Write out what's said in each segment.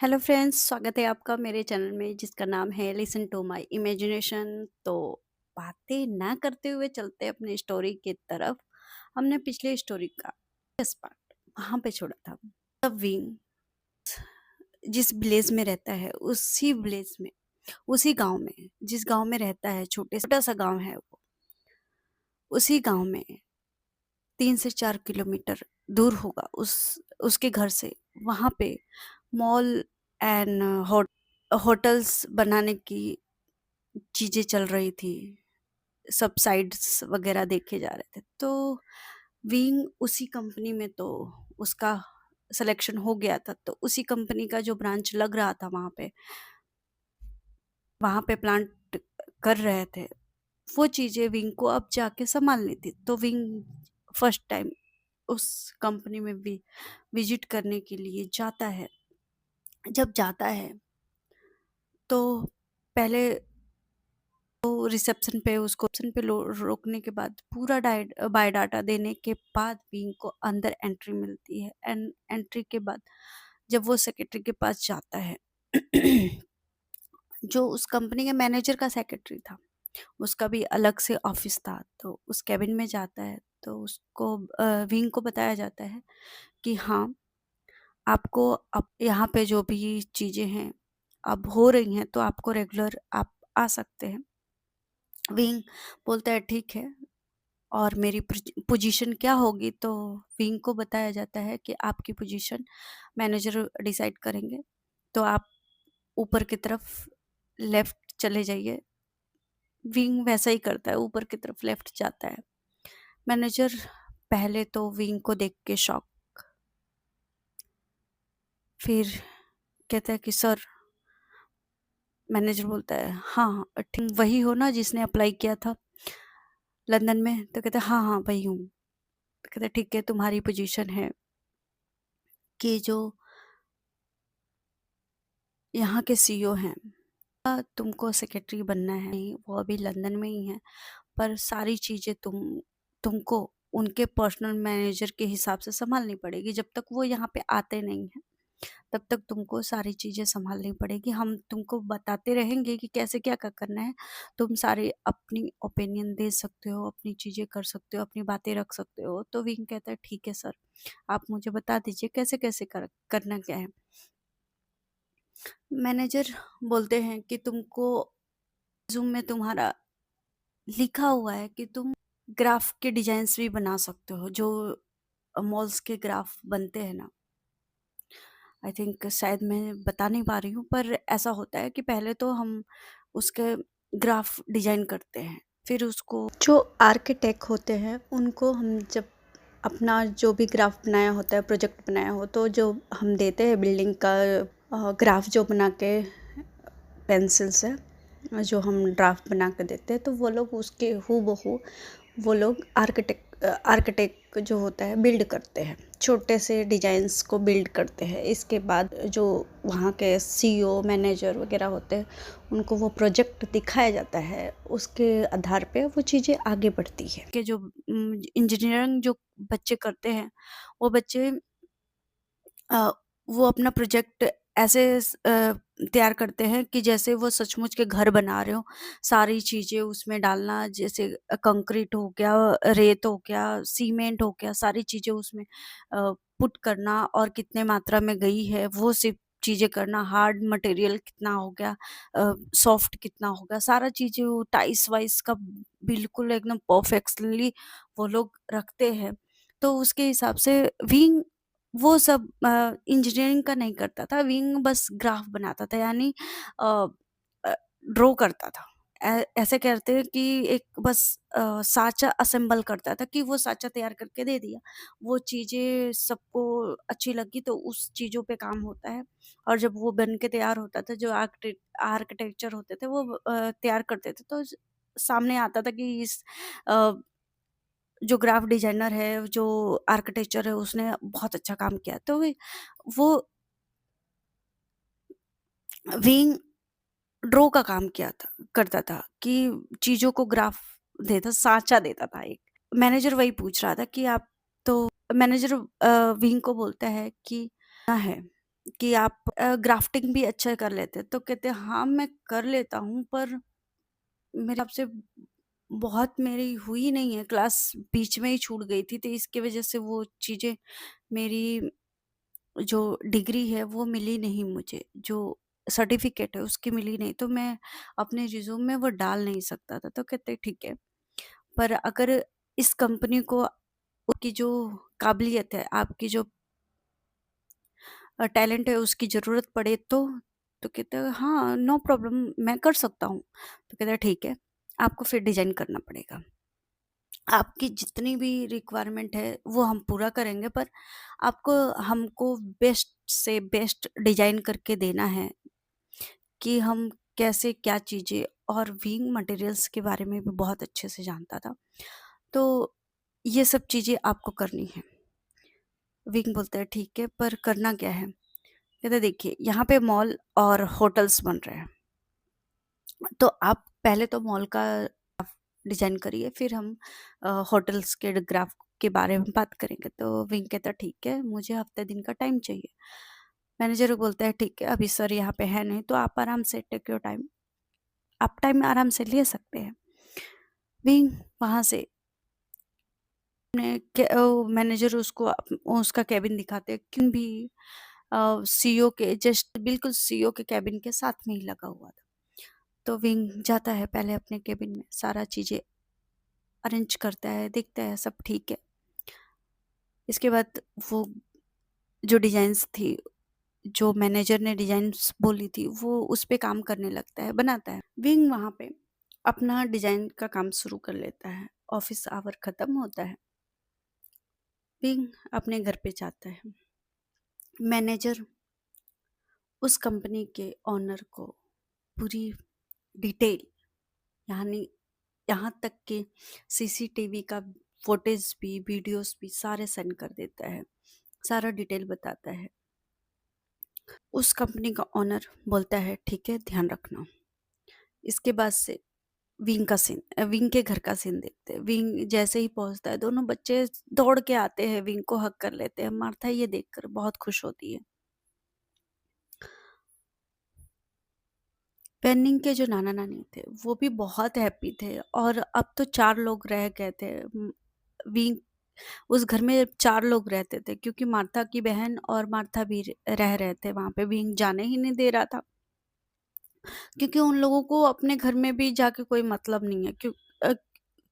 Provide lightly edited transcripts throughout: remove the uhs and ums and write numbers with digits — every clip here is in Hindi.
हेलो फ्रेंड्स, स्वागत है आपका मेरे चैनल में जिसका नाम है लिसन टू माय इमेजिनेशन। तो बातें ना करते हुए चलते हैं अपनी स्टोरी की तरफ। हमने पिछले स्टोरी का इस पार्ट वहां पे छोड़ा था। तब विंग जिस विलेज में रहता है, उसी विलेज में, उसी गांव में, जिस गांव में रहता है, छोटा सा गांव है वो, उसी गांव में 3 से 4 किलोमीटर दूर होगा उसके घर से। वहां पे मॉल एंड होटल्स बनाने की चीजें चल रही थी। सब साइड्स वगैरह देखे जा रहे थे। तो विंग उसी कंपनी में, तो उसका सिलेक्शन हो गया था। तो उसी कंपनी का जो ब्रांच लग रहा था वहां पे प्लांट कर रहे थे, वो चीजें विंग को अब जाके संभालनी थी। तो विंग फर्स्ट टाइम उस कंपनी में भी विजिट करने के लिए जाता है। जब जाता है तो पहले तो रिसेप्शन पे उसको रिसेप्शन पे रोकने के बाद पूरा बायोडाटा देने के बाद विंग को अंदर एंट्री मिलती है। एंड एंट्री के बाद जब वो सेक्रेटरी के पास जाता है जो उस कंपनी के मैनेजर का सेक्रेटरी था, उसका भी अलग से ऑफिस था। तो उस कैबिन में जाता है तो उसको विंग को बताया जाता है कि हाँ, आपको अब यहाँ पे जो भी चीजें हैं अब हो रही हैं, तो आपको रेगुलर आप आ सकते हैं। विंग बोलता है ठीक है, और मेरी पोजीशन क्या होगी। तो विंग को बताया जाता है कि आपकी पोजीशन मैनेजर डिसाइड करेंगे। तो आप ऊपर की तरफ लेफ्ट चले जाइए। विंग वैसा ही करता है, ऊपर की तरफ लेफ्ट जाता है। मैनेजर पहले तो विंग को देख के शॉक, फिर कहता है कि सर, मैनेजर बोलता है हाँ ठीक, वही हो ना जिसने अप्लाई किया था लंदन में। तो कहता है हाँ हाँ वही हूँ। तो कहता है ठीक है, तुम्हारी पोजीशन है कि जो यहाँ के सीईओ हैं, तुमको सेक्रेटरी बनना है। नहीं, वो अभी लंदन में ही है, पर सारी चीजें तुमको उनके पर्सनल मैनेजर के हिसाब से संभालनी पड़ेगी। जब तक वो यहाँ पे आते नहीं हैं तब तक तुमको सारी चीजें संभालनी पड़ेगी। हम तुमको बताते रहेंगे कि कैसे क्या क्या करना है। तुम सारे अपनी ओपिनियन दे सकते हो, अपनी चीजें कर सकते हो, अपनी बातें रख सकते हो। तो विंग कहता है ठीक है सर, आप मुझे बता दीजिए कैसे कैसे करना क्या है। मैनेजर बोलते हैं कि तुमको जूम में तुम्हारा लिखा हुआ है कि तुम ग्राफ के डिजाइन्स भी बना सकते हो, जो मॉल्स के ग्राफ बनते हैं ना। आई थिंक शायद मैं बता नहीं पा रही हूँ, पर ऐसा होता है कि पहले तो हम उसके ग्राफ डिजाइन करते हैं, फिर उसको जो आर्किटेक्ट होते हैं उनको हम जब अपना जो भी ग्राफ बनाया होता है, प्रोजेक्ट बनाया हो, तो जो हम देते हैं बिल्डिंग का ग्राफ जो बना के पेंसिल से जो हम ड्राफ्ट बना के देते हैं, तो वो लोग उसके हूबहू वो लोग आर्किटेक्ट जो होता है बिल्ड करते हैं, छोटे से डिजाइन्स को बिल्ड करते हैं। इसके बाद जो वहाँ के सीईओ मैनेजर वगैरह होते हैं उनको वो प्रोजेक्ट दिखाया जाता है। उसके आधार पे वो चीज़ें आगे बढ़ती है। कि जो इंजीनियरिंग जो बच्चे करते हैं, वो बच्चे अ, वो अपना प्रोजेक्ट ऐसे तैयार करते हैं कि जैसे वो सचमुच के घर बना रहे हो। सारी चीज़ें उसमें डालना, जैसे कंक्रीट हो गया, रेत हो गया, सीमेंट हो गया, सारी चीज़ें उसमें पुट करना, और कितने मात्रा में गई है वो सब चीज़ें करना। हार्ड मटेरियल कितना हो गया, सॉफ्ट कितना हो गया, सारा चीज़ें वो टाइस वाइस का बिल्कुल एकदम परफेक्टली वो लोग रखते हैं। तो उसके हिसाब से विंग वो सब इंजीनियरिंग का नहीं करता था। विंग बस ग्राफ बनाता था, यानी ड्रॉ करता था। ऐसे कहते हैं कि एक बस साँचा असेंबल करता था, कि वो साँचा तैयार करके दे दिया। वो चीज़ें सबको अच्छी लगी तो उस चीज़ों पे काम होता है। और जब वो बन के तैयार होता था, जो आर्किटेक्चर होते थे वो तैयार करते थे, तो सामने आता था कि इस अ, जो ग्राफ डिजाइनर है, जो आर्किटेक्चर है, उसने बहुत अच्छा काम किया। तो वो विंग ड्रॉ का काम किया था करता था, कि चीज़ों को ग्राफ देता, साँचा देता था एक। मैनेजर वही पूछ रहा था कि आप, तो मैनेजर विंग को बोलता है कि क्या है? कि आप ग्राफ्टिंग भी अच्छा कर लेते हैं। तो कहते हैं हाँ मैं कर लेता हूँ, पर मेरे आपसे बहुत मेरी हुई नहीं है, क्लास बीच में ही छूट गई थी, तो इसकी वजह से वो चीज़ें, मेरी जो डिग्री है वो मिली नहीं मुझे, जो सर्टिफिकेट है उसकी मिली नहीं, तो मैं अपने रिज्यूम में वो डाल नहीं सकता था। तो कहते ठीक है, पर अगर इस कंपनी को उसकी जो काबिलियत है, आपकी जो टैलेंट है उसकी ज़रूरत पड़े तो कहते हैं हाँ नो प्रॉब्लम, मैं कर सकता हूँ। तो कहते हैं ठीक है, आपको फिर डिज़ाइन करना पड़ेगा। आपकी जितनी भी रिक्वायरमेंट है वो हम पूरा करेंगे, पर आपको हमको बेस्ट से बेस्ट डिज़ाइन करके देना है कि हम कैसे क्या चीज़ें, और विंग मटेरियल्स के बारे में भी बहुत अच्छे से जानता था। तो ये सब चीज़ें आपको करनी है। विंग बोलता है ठीक है, पर करना क्या है? कहते देखिए यहाँ पे मॉल और होटल्स बन रहे हैं, तो आप पहले तो मॉल का डिजाइन करिए, फिर हम होटल्स के ग्राफ के बारे में बात करेंगे। तो विंग कहता ठीक है, मुझे हफ्ते दिन का टाइम चाहिए। मैनेजर बोलता है ठीक है, अभी सर यहाँ पे है नहीं, तो आप आराम से टेक योर टाइम, आप टाइम आराम से ले सकते हैं। विंग वहाँ से मैनेजर उसको उसका कैबिन दिखाते हैं, क्यों भी सीईओ के जस्ट बिल्कुल सीईओ के कैबिन के साथ में ही लगा हुआ था। तो विंग जाता है पहले अपने केबिन में, सारा चीज़ें अरेंज करता है, देखता है सब ठीक है। इसके बाद वो जो डिज़ाइन्स थी, जो मैनेजर ने डिज़ाइन्स बोली थी, वो उस पे काम करने लगता है, बनाता है। विंग वहाँ पे अपना डिज़ाइन का काम शुरू कर लेता है। ऑफिस आवर ख़त्म होता है, विंग अपने घर पे जाता है। मैनेजर उस कंपनी के ओनर को पूरी डिटेल, यानी यहाँ तक कि सीसीटीवी का फुटेज भी, वीडियोस भी सारे सेंड कर देता है, सारा डिटेल बताता है। उस कंपनी का ओनर बोलता है ठीक है, ध्यान रखना। इसके बाद से विंग का सीन, विंग के घर का सीन देखते हैं। विंग जैसे ही पहुंचता है, दोनों बच्चे दौड़ के आते हैं, विंग को हक कर लेते हैं। मार्था ये देखकर बहुत खुश होती है। पेनिंग के जो नाना नानी थे वो भी बहुत हैप्पी थे, और अब तो 4 लोग रह गए थे। विंग उस घर में 4 लोग रहते थे, क्योंकि मार्था की बहन और मार्था भी रह रहे थे वहां पे। विंग जाने ही नहीं दे रहा था, क्योंकि उन लोगों को अपने घर में भी जाके कोई मतलब नहीं है, अ,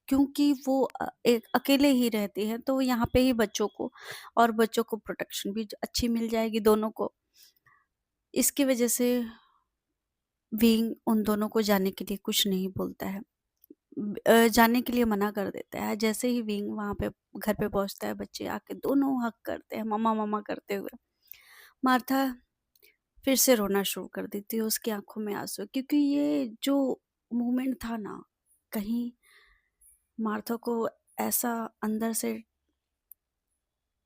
क्योंकि वो एक अकेले ही रहती हैं, तो यहाँ पे ही बच्चों को, और बच्चों को प्रोटेक्शन भी अच्छी मिल जाएगी दोनों को। इसकी वजह से विंग उन दोनों को जाने के लिए कुछ नहीं बोलता है, जाने के लिए मना कर देता है। जैसे ही विंग वहाँ पे घर पे पहुँचता है, बच्चे आके दोनों हग करते हैं, मम्मा मम्मा करते हुए। मार्था फिर से रोना शुरू कर देती है, उसकी आंखों में आंसू, क्योंकि ये जो मोमेंट था ना, कहीं मार्था को ऐसा अंदर से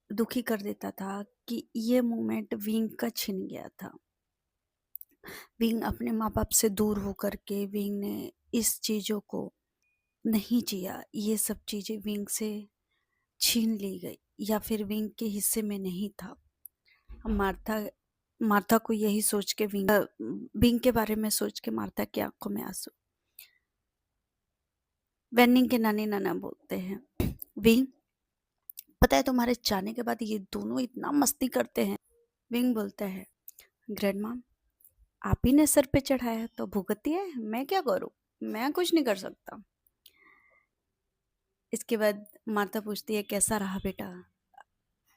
दुखी कर देता था कि ये मोमेंट विंग का छिन गया था। विंग अपने माँ बाप से दूर होकर के विंग ने इस चीज़ों को नहीं जिया, ये सब चीज़ें विंग से छीन ली गई, या फिर विंग के हिस्से में नहीं था। मार्था मार्था को यही सोच के विंग के बारे में सोच के मार्था की आंखों में आंसू। वेनिंग के नानी नाना बोलते हैं विंग, पता है तुम्हारे जाने के बाद ये दोनों इतना मस्ती करते हैं। विंग बोलता है ग्रैंडमा, आप ही ने सर पे चढ़ाया है तो भुगतती है, मैं क्या करूं, मैं कुछ नहीं कर सकता। इसके बाद मार्था पूछती है कैसा रहा बेटा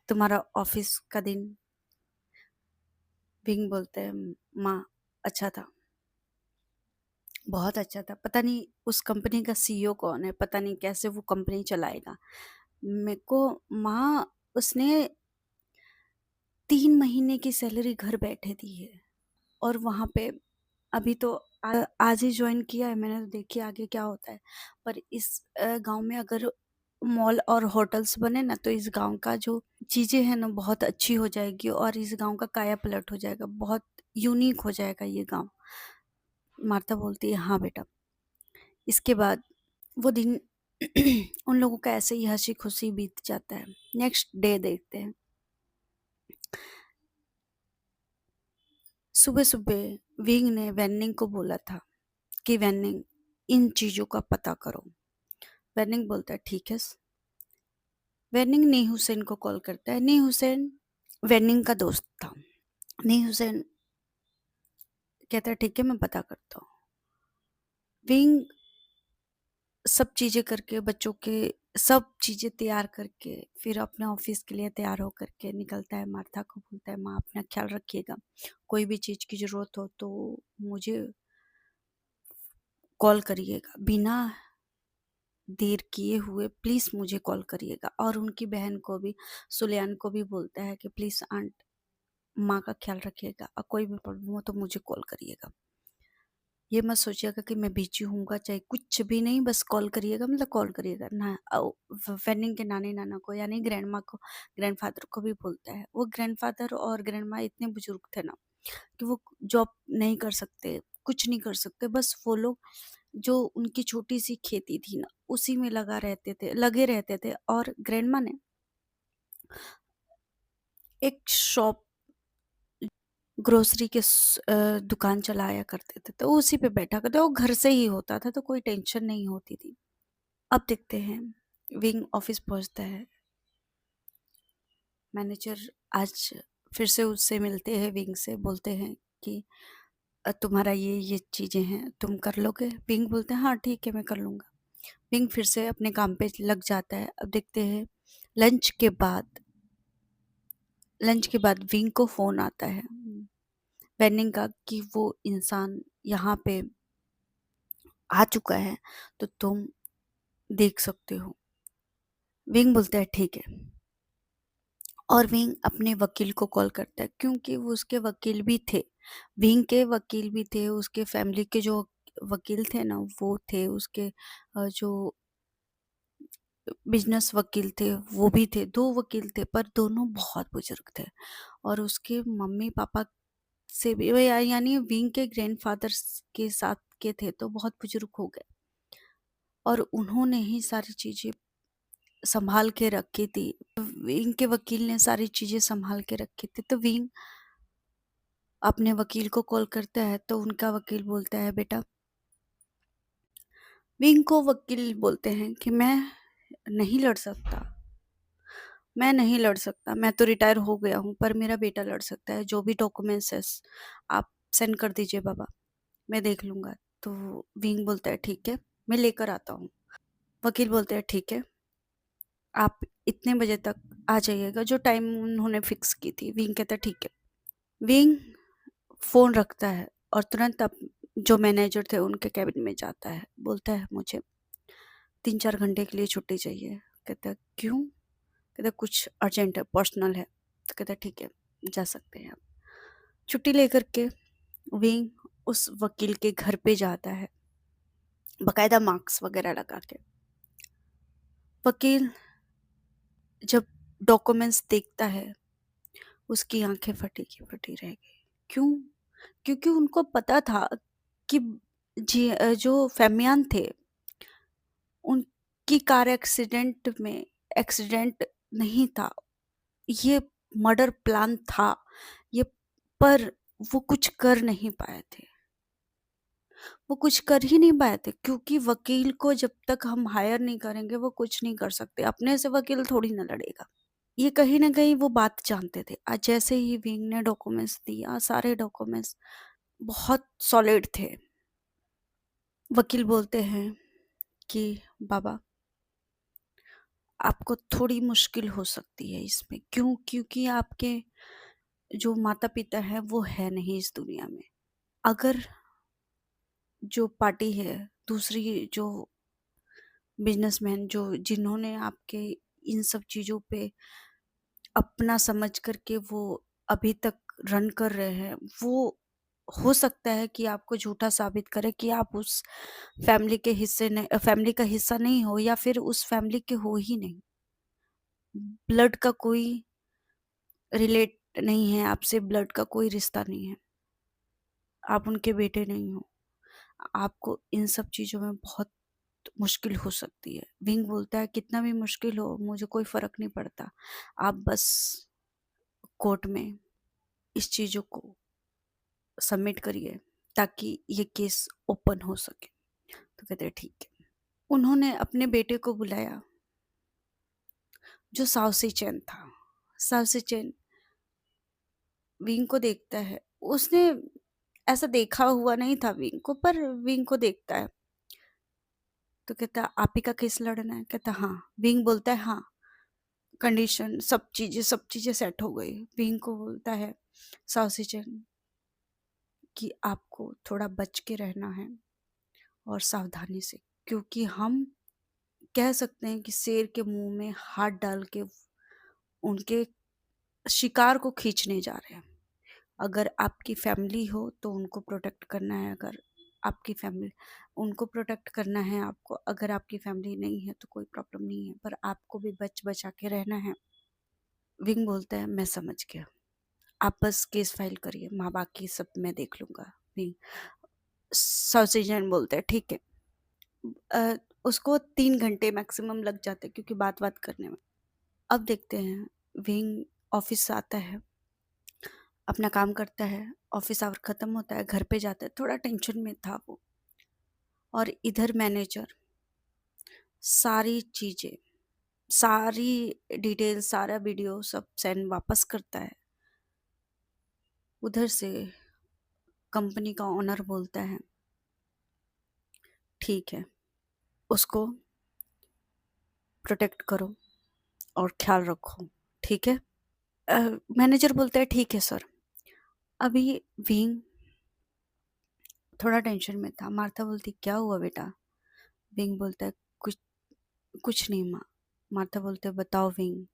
तुम्हारा ऑफिस का दिन? विंग बोलते हैं माँ, अच्छा था, बहुत अच्छा था। पता नहीं उस कंपनी का सीईओ कौन है, पता नहीं कैसे वो कंपनी चलाएगा। मेरे को माँ, उसने 3 महीने की सैलरी घर बैठे दी है, और वहाँ पे अभी तो आज ही ज्वाइन किया है मैंने, तो देखिए आगे क्या होता है। पर इस गांव में अगर मॉल और होटल्स बने ना, तो इस गांव का जो चीजें हैं ना बहुत अच्छी हो जाएगी, और इस गांव का काया पलट हो जाएगा, बहुत यूनिक हो जाएगा ये गांव। मार्ता बोलती है हाँ बेटा। इसके बाद वो दिन उन लोगों का ऐसे ही हंसी खुशी बीत जाता है। नेक्स्ट डे देखते हैं, सुबह-सुबह विंग ने वेन्निंग को बोला था कि वेन्निंग इन चीज़ों का पता करो। वेन्निंग बोलता है ठीक है। वेन्निंग नी हुसैन को कॉल करता है। नी हुसैन वेन्निंग का दोस्त था। नी हुसैन कहता है ठीक है मैं पता करता हूँ। विंग सब चीज़ें करके बच्चों के सब चीज़ें तैयार करके फिर अपने ऑफिस के लिए तैयार होकर के निकलता है। मार्था को बोलता है माँ अपना ख्याल रखिएगा, कोई भी चीज़ की ज़रूरत हो तो मुझे कॉल करिएगा, बिना देर किए हुए प्लीज़ मुझे कॉल करिएगा। और उनकी बहन को भी, सुलेयान को भी बोलता है कि प्लीज़ आंट माँ का ख्याल रखिएगा और कोई भी प्रॉब्लम हो तो मुझे कॉल करिएगा। ये मत सोचिएगा कि मैं बिजी हूँगा, चाहे कुछ भी नहीं, बस कॉल करिएगा, मतलब कॉल करिएगा ना। वेनिंग के नानी नाना को यानी ग्रैंड माँ को, ग्रैंडफादर को भी बोलता है। वो ग्रैंडफादर और ग्रैंड माँ इतने बुजुर्ग थे ना कि वो जॉब नहीं कर सकते, कुछ नहीं कर सकते, बस वो लोग जो उनकी छोटी सी खेती थी ना उसी में लगे रहते थे। और ग्रैंड माँ ने एक शॉप, ग्रोसरी के दुकान चलाया करते थे, तो उसी पे बैठा करते, वो घर से ही होता था तो कोई टेंशन नहीं होती थी। अब देखते हैं विंग ऑफिस पहुंचता है। मैनेजर आज फिर से उससे मिलते हैं, विंग से बोलते हैं कि तुम्हारा ये चीज़ें हैं, तुम कर लोगे? विंग बोलते हैं हाँ ठीक है मैं कर लूँगा। विंग फिर से अपने काम पे लग जाता है। अब देखते हैं लंच के बाद लंच के बाद विंग को फ़ोन आता है वेनिंग का कि वो इंसान यहाँ पे आ चुका है तो तुम देख सकते हो। विंग बोलता है ठीक है। और विंग अपने वकील को कॉल करता है क्योंकि वो उसके वकील भी थे, विंग के वकील भी थे, उसके फैमिली के जो वकील थे ना वो थे, उसके जो बिजनेस वकील थे वो भी थे, दो वकील थे पर दोनों बहुत बुजुर्ग थे। और उसके मम्मी पापा से भी यानी विंग के ग्रैंडफादर के साथ के थे तो बहुत बुजुर्ग हो गए और उन्होंने ही सारी चीज़ें संभाल के रखी थी। विंग के वकील ने सारी चीज़ें संभाल के रखी थी। तो विंग अपने वकील को कॉल करता है तो उनका वकील बोलता है बेटा, विंग को वकील बोलते हैं कि नहीं लड़ सकता नहीं लड़ सकता, मैं तो रिटायर हो गया हूँ, पर मेरा बेटा लड़ सकता है। जो भी डॉक्यूमेंट्स है आप सेंड कर दीजिए बाबा, मैं देख लूँगा। तो विंग बोलता है ठीक है मैं लेकर आता हूँ। वकील बोलते हैं ठीक है आप इतने बजे तक आ जाइएगा, जो टाइम उन्होंने फिक्स की थी। विंग कहता है ठीक है। विंग फ़ोन रखता है और तुरंत जो मैनेजर थे उनके कैबिन में जाता है। बोलता है मुझे 3-4 घंटे के लिए छुट्टी चाहिए। कहता है क्यों? कहता है कुछ अर्जेंट है, पर्सनल है। तो कहता है ठीक है जा सकते हैं आप। छुट्टी लेकर के विंग उस वकील के घर पे जाता है, बकायदा मार्क्स वगैरह लगा के। वकील जब डॉक्यूमेंट्स देखता है उसकी आंखें फटी की फटी रह गई। क्यों? क्योंकि उनको पता था कि जो फेमियान थे उनकी कार एक्सीडेंट नहीं था, ये मर्डर प्लान था ये। पर वो कुछ कर नहीं पाए थे, वो कुछ कर ही नहीं पाए थे क्योंकि वकील को जब तक हम हायर नहीं करेंगे वो कुछ नहीं कर सकते। अपने से वकील थोड़ी ना लड़ेगा। ये कहीं ना कहीं वो बात जानते थे। आज जैसे ही विंग ने डॉक्यूमेंट्स दिया, सारे डॉक्यूमेंट्स बहुत सॉलिड थे। वकील बोलते हैं कि बाबा आपको थोड़ी मुश्किल हो सकती है इसमें। क्यों? क्योंकि आपके जो माता पिता हैं वो है नहीं इस दुनिया में। अगर जो पार्टी है, दूसरी जो बिजनेसमैन जो जिन्होंने आपके इन सब चीज़ों पे अपना समझ करके वो अभी तक रन कर रहे हैं, वो हो सकता है कि आपको झूठा साबित करे कि आप उस फैमिली का हिस्सा नहीं हो, या फिर उस फैमिली के हो ही नहीं। ब्लड का कोई रिलेट नहीं है आपसे, ब्लड का कोई रिश्ता नहीं है, आप उनके बेटे नहीं हो। आपको इन सब चीज़ों में बहुत मुश्किल हो सकती है। विंग बोलता है कितना भी मुश्किल हो मुझे कोई फर्क नहीं पड़ता, आप बस कोर्ट में इस चीज़ों को सबमिट करिए ताकि ये केस ओपन हो सके। तो कहते हैं ठीक है। उन्होंने अपने बेटे को बुलाया जो साउसी चैन था। साउसी चैन विंग को देखता है। उसने ऐसा देखा हुआ नहीं था विंग को, पर विंग को देखता है। तो कहता है आप ही का केस लड़ना है? कहता हाँ। विंग बोलता है हाँ, कंडीशन सब चीजें सेट हो गई। विंग को बोलता है साउसी चैन कि आपको थोड़ा बच के रहना है और सावधानी से, क्योंकि हम कह सकते हैं कि शेर के मुंह में हाथ डाल के उनके शिकार को खींचने जा रहे हैं। अगर आपकी फैमिली हो तो उनको प्रोटेक्ट करना है, अगर आपकी फैमिली उनको प्रोटेक्ट करना है आपको, अगर आपकी फैमिली नहीं है तो कोई प्रॉब्लम नहीं है, पर आपको भी बच बचा के रहना है। विंग बोलता है मैं समझ गया, आप बस केस फाइल करिए, माँ बाकी सब मैं देख लूंगा। विंग सॉसेजन बोलते हैं ठीक है। अ, उसको 3 घंटे मैक्सिमम लग जाते हैं क्योंकि बात बात करने में। अब देखते हैं विंग ऑफिस आता है, अपना काम करता है, ऑफिस आवर खत्म होता है, घर पे जाता है, थोड़ा टेंशन में था वो। और इधर मैनेजर सारी चीजें, सारी डिटेल, सारा वीडियो सब सेंड वापस करता है। उधर से कंपनी का ओनर बोलता है ठीक है, उसको प्रोटेक्ट करो और ख्याल रखो, ठीक है। मैनेजर बोलता है ठीक है सर। अभी विंग थोड़ा टेंशन में था। मार्था बोलती क्या हुआ बेटा? विंग बोलता है कुछ कुछ नहीं माँ। मार्था बोलते बताओ विंग।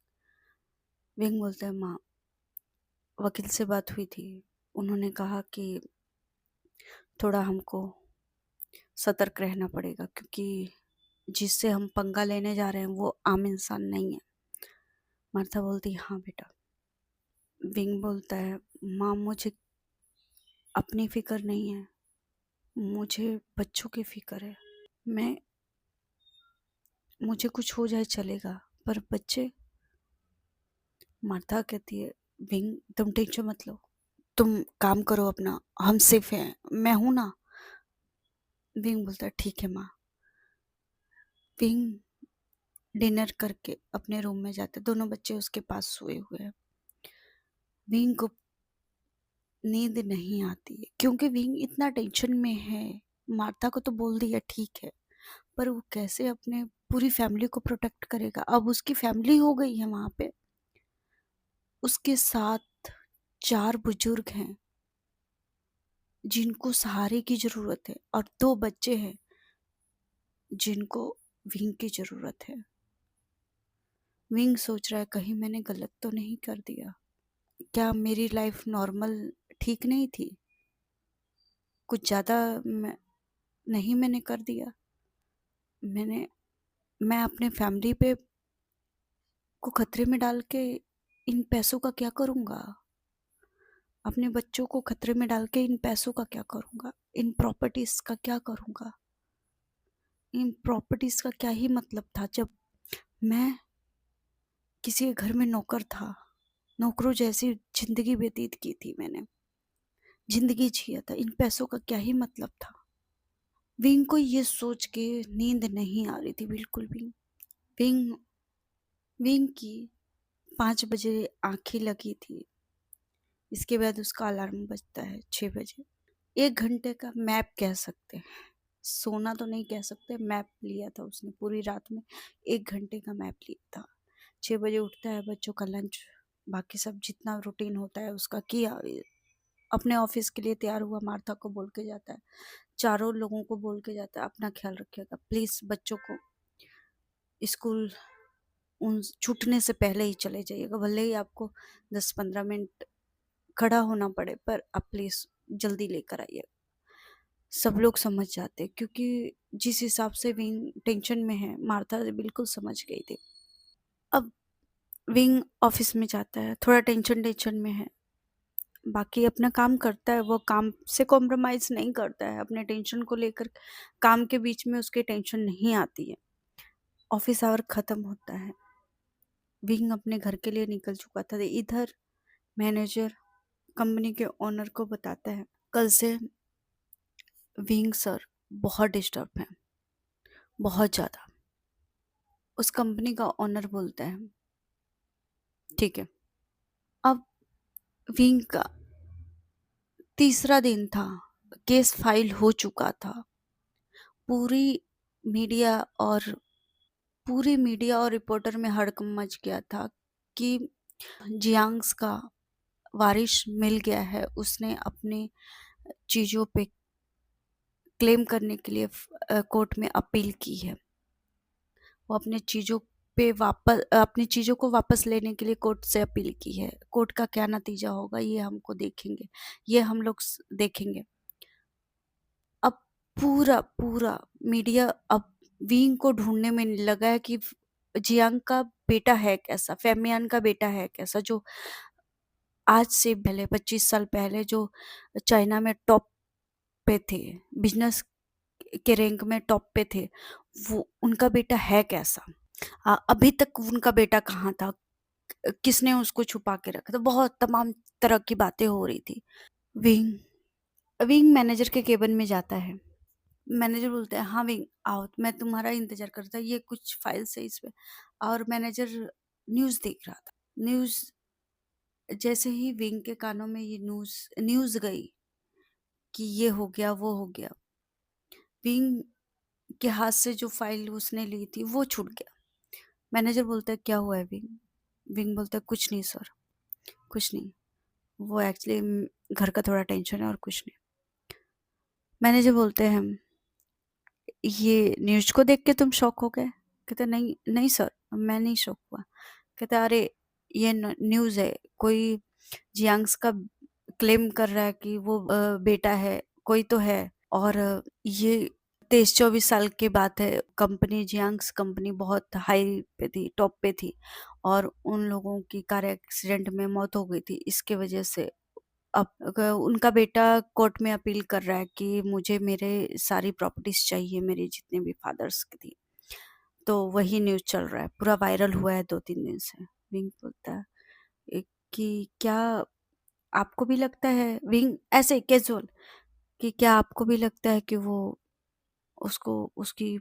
विंग बोलता है माँ, वकील से बात हुई थी, उन्होंने कहा कि थोड़ा हमको सतर्क रहना पड़ेगा क्योंकि जिससे हम पंगा लेने जा रहे हैं वो आम इंसान नहीं है। मार्था बोलती हाँ बेटा। विंग बोलता है माँ मुझे अपनी फिक्र नहीं है, मुझे बच्चों की फिक्र है। मैं मुझे कुछ हो जाए चलेगा, पर बच्चे। मार्था कहती है विंग तुम टेंशन मत लो, तुम काम करो अपना, हम सेफ हैं, मैं हूं ना। विंग बोलता है ठीक है माँ। विंग डिनर करके अपने रूम में जाते, दोनों बच्चे उसके पास सोए हुए हैं। विंग को नींद नहीं आती है क्योंकि विंग इतना टेंशन में है। मार्था को तो बोल दिया ठीक है, पर वो कैसे अपने पूरी फैमिली को प्रोटेक्ट करेगा? अब उसकी फैमिली हो गई है वहां पे, उसके साथ 4 बुजुर्ग हैं जिनको सहारे की जरूरत है और 2 बच्चे हैं जिनको विंग की जरूरत है। विंग सोच रहा है कहीं मैंने गलत तो नहीं कर दिया? क्या मेरी लाइफ नॉर्मल ठीक नहीं थी? कुछ ज्यादा नहीं मैंने कर दिया? मैंने मैं अपने फैमिली पे को खतरे में डाल के इन पैसों का क्या करूंगा? अपने बच्चों को खतरे में डाल के इन पैसों का क्या करूंगा? इन प्रॉपर्टीज का क्या करूंगा? इन प्रॉपर्टीज का क्या ही मतलब था जब मैं किसी के घर में नौकर था। नौकरों जैसी जिंदगी व्यतीत की थी मैंने, जिंदगी जिया था, इन पैसों का क्या ही मतलब था? विंग को ये सोच के नींद नहीं आ रही थी बिल्कुल भी। विंग विंग की 5 बजे आंखें लगी थी। इसके बाद उसका अलार्म बजता है 6 बजे। 1 घंटे का मैप कह सकते हैं, सोना तो नहीं कह सकते, मैप लिया था उसने पूरी रात में। 1 घंटे का मैप लिया था। 6 बजे उठता है, बच्चों का लंच, बाकी सब जितना रूटीन होता है उसका किया, अपने ऑफिस के लिए तैयार हुआ, मार्था को बोल के जाता है, चारों लोगों को बोल के जाता है अपना ख्याल रखिएगा प्लीज, बच्चों को स्कूल उन छूटने से पहले ही चले जाइएगा, भले ही आपको 10-15 मिनट खड़ा होना पड़े, पर आप प्लीज जल्दी लेकर आइए। सब लोग समझ जाते क्योंकि जिस हिसाब से विंग टेंशन में है, मार्था बिल्कुल समझ गई थी। अब विंग ऑफिस में जाता है, थोड़ा टेंशन टेंशन में है, बाकी अपना काम करता है, वो काम से कॉम्प्रोमाइज नहीं करता है, अपने टेंशन को लेकर काम के बीच में उसके टेंशन नहीं आती है। ऑफिस आवर खत्म होता है, विंग अपने घर के लिए निकल चुका था। इधर मैनेजर कंपनी के ओनर को बताता है कल से विंग सर बहुत डिस्टर्ब हैं, बहुत ज़्यादा। उस कंपनी का ओनर बोलता है, ठीक है। अब विंग का तीसरा दिन था, केस फाइल हो चुका था। पूरी मीडिया और पूरी मीडिया और रिपोर्टर में हड़कंप मच गया था कि जियांग्स का वारिश मिल गया है। उसने अपने चीज़ों पे क्लेम करने के लिए कोर्ट में अपील की है। वो अपनी चीज़ों को वापस लेने के लिए कोर्ट से अपील की है। कोर्ट का क्या नतीजा होगा ये हमको देखेंगे, ये हम लोग देखेंगे। अब पूरा पूरा मीडिया अब विंग को ढूंढने में लगा है कि जियांग का बेटा है कैसा, फेमियान का बेटा है कैसा, जो आज से पहले 25 साल पहले जो चाइना में टॉप पे थे, बिजनेस के रैंक में टॉप पे थे, वो उनका बेटा है कैसा। अभी तक उनका बेटा कहाँ था, किसने उसको छुपा के रखा था, बहुत तमाम तरह की बातें हो रही थी। विंग विंग मैनेजर के केबिन में जाता है। मैनेजर बोलते हैं, हाँ विंग आओ, मैं तुम्हारा इंतजार करता, ये कुछ फाइल्स है इसमें। और मैनेजर न्यूज़ देख रहा था। न्यूज़ जैसे ही विंग के कानों में ये न्यूज़ न्यूज़ गई कि ये हो गया वो हो गया, विंग के हाथ से जो फाइल उसने ली थी वो छूट गया। मैनेजर बोलता है, क्या हुआ है विंग? विंग बोलता है, कुछ नहीं सर, कुछ नहीं, वो एक्चुअली घर का थोड़ा टेंशन है और कुछ नहीं। मैनेजर बोलते हैं, ये न्यूज़ को देख के तुम शॉक हो गए? कहते नहीं नहीं सर, मैं नहीं शॉक हुआ। कहते अरे ये न्यूज़ है, कोई जियांग्स का क्लेम कर रहा है कि वो बेटा है, कोई तो है। और ये 23-24 साल की बात है, कंपनी जियांग्स कंपनी बहुत हाई पे थी, टॉप पे थी, और उन लोगों की कार एक्सीडेंट में मौत हो गई थी। इसके वजह से अब उनका बेटा कोर्ट में अपील कर रहा है कि मुझे मेरे सारी प्रॉपर्टीज चाहिए, मेरे जितने भी फादर्स की थी। तो वही न्यूज़ चल रहा है, पूरा वायरल हुआ है 2-3 दिन से। विंग बोलता है कि क्या आपको भी लगता है, विंग ऐसे कैजुअल, कि क्या आपको भी लगता है कि वो उसको उसकी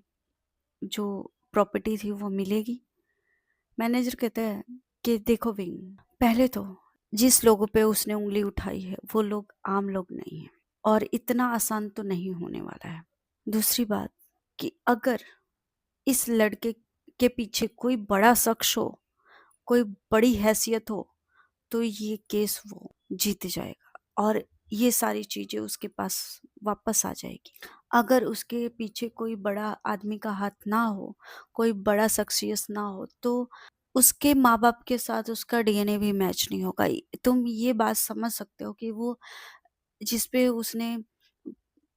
जो प्रॉपर्टी थी वो मिलेगी? मैनेजर कहता है कि देखो विंग, पहले तो जिस लोगों पे उसने उंगली उठाई है वो लोग आम लोग नहीं हैं, और इतना आसान तो नहीं होने वाला है। दूसरी बात कि अगर इस लड़के के पीछे कोई बड़ा शख्स हो, कोई बड़ी हैसियत हो, तो ये केस वो जीत जाएगा और ये सारी चीजें उसके पास वापस आ जाएगी। अगर उसके पीछे कोई बड़ा आदमी का हाथ ना हो, कोई बड़ा शख्सियत ना हो, तो उसके माँ बाप के साथ उसका डीएनए भी मैच नहीं होगा। तुम ये बात समझ सकते हो कि वो जिस पे उसने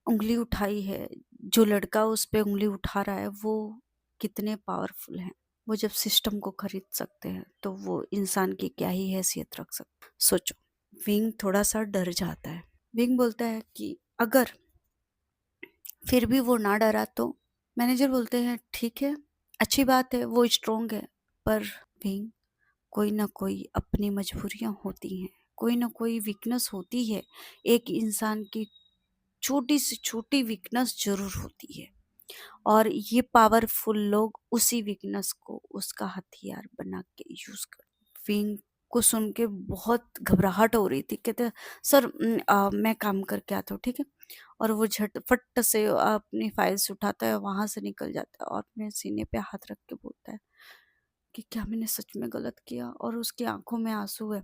उंगली उठाई है, जो लड़का उस पे उंगली उठा रहा है, वो कितने पावरफुल हैं। वो जब सिस्टम को खरीद सकते हैं तो वो इंसान की क्या ही हैसियत रख सकते, सोचो। विंग थोड़ा सा डर जाता है। विंग बोलता है कि अगर फिर भी वो ना डरा तो? मैनेजर बोलते हैं, ठीक है, अच्छी बात है, वो स्ट्रोंग है, पर विंग, कोई ना कोई अपनी मजबूरियां होती हैं, कोई ना कोई वीकनेस होती है। एक इंसान की छोटी से छोटी वीकनेस जरूर होती है, और ये पावरफुल लोग उसी वीकनेस को उसका हथियार बना के यूज कर। विंग को सुन के बहुत घबराहट हो रही थी। कहते, सर मैं काम करके आता हूँ, ठीक है। और वो झटफट से अपनी फाइल्स उठाता है, वहां से निकल जाता है और अपने सीने पे हाथ रख के बोलता है कि क्या मैंने सच में गलत किया? और उसकी आंखों में आंसू है।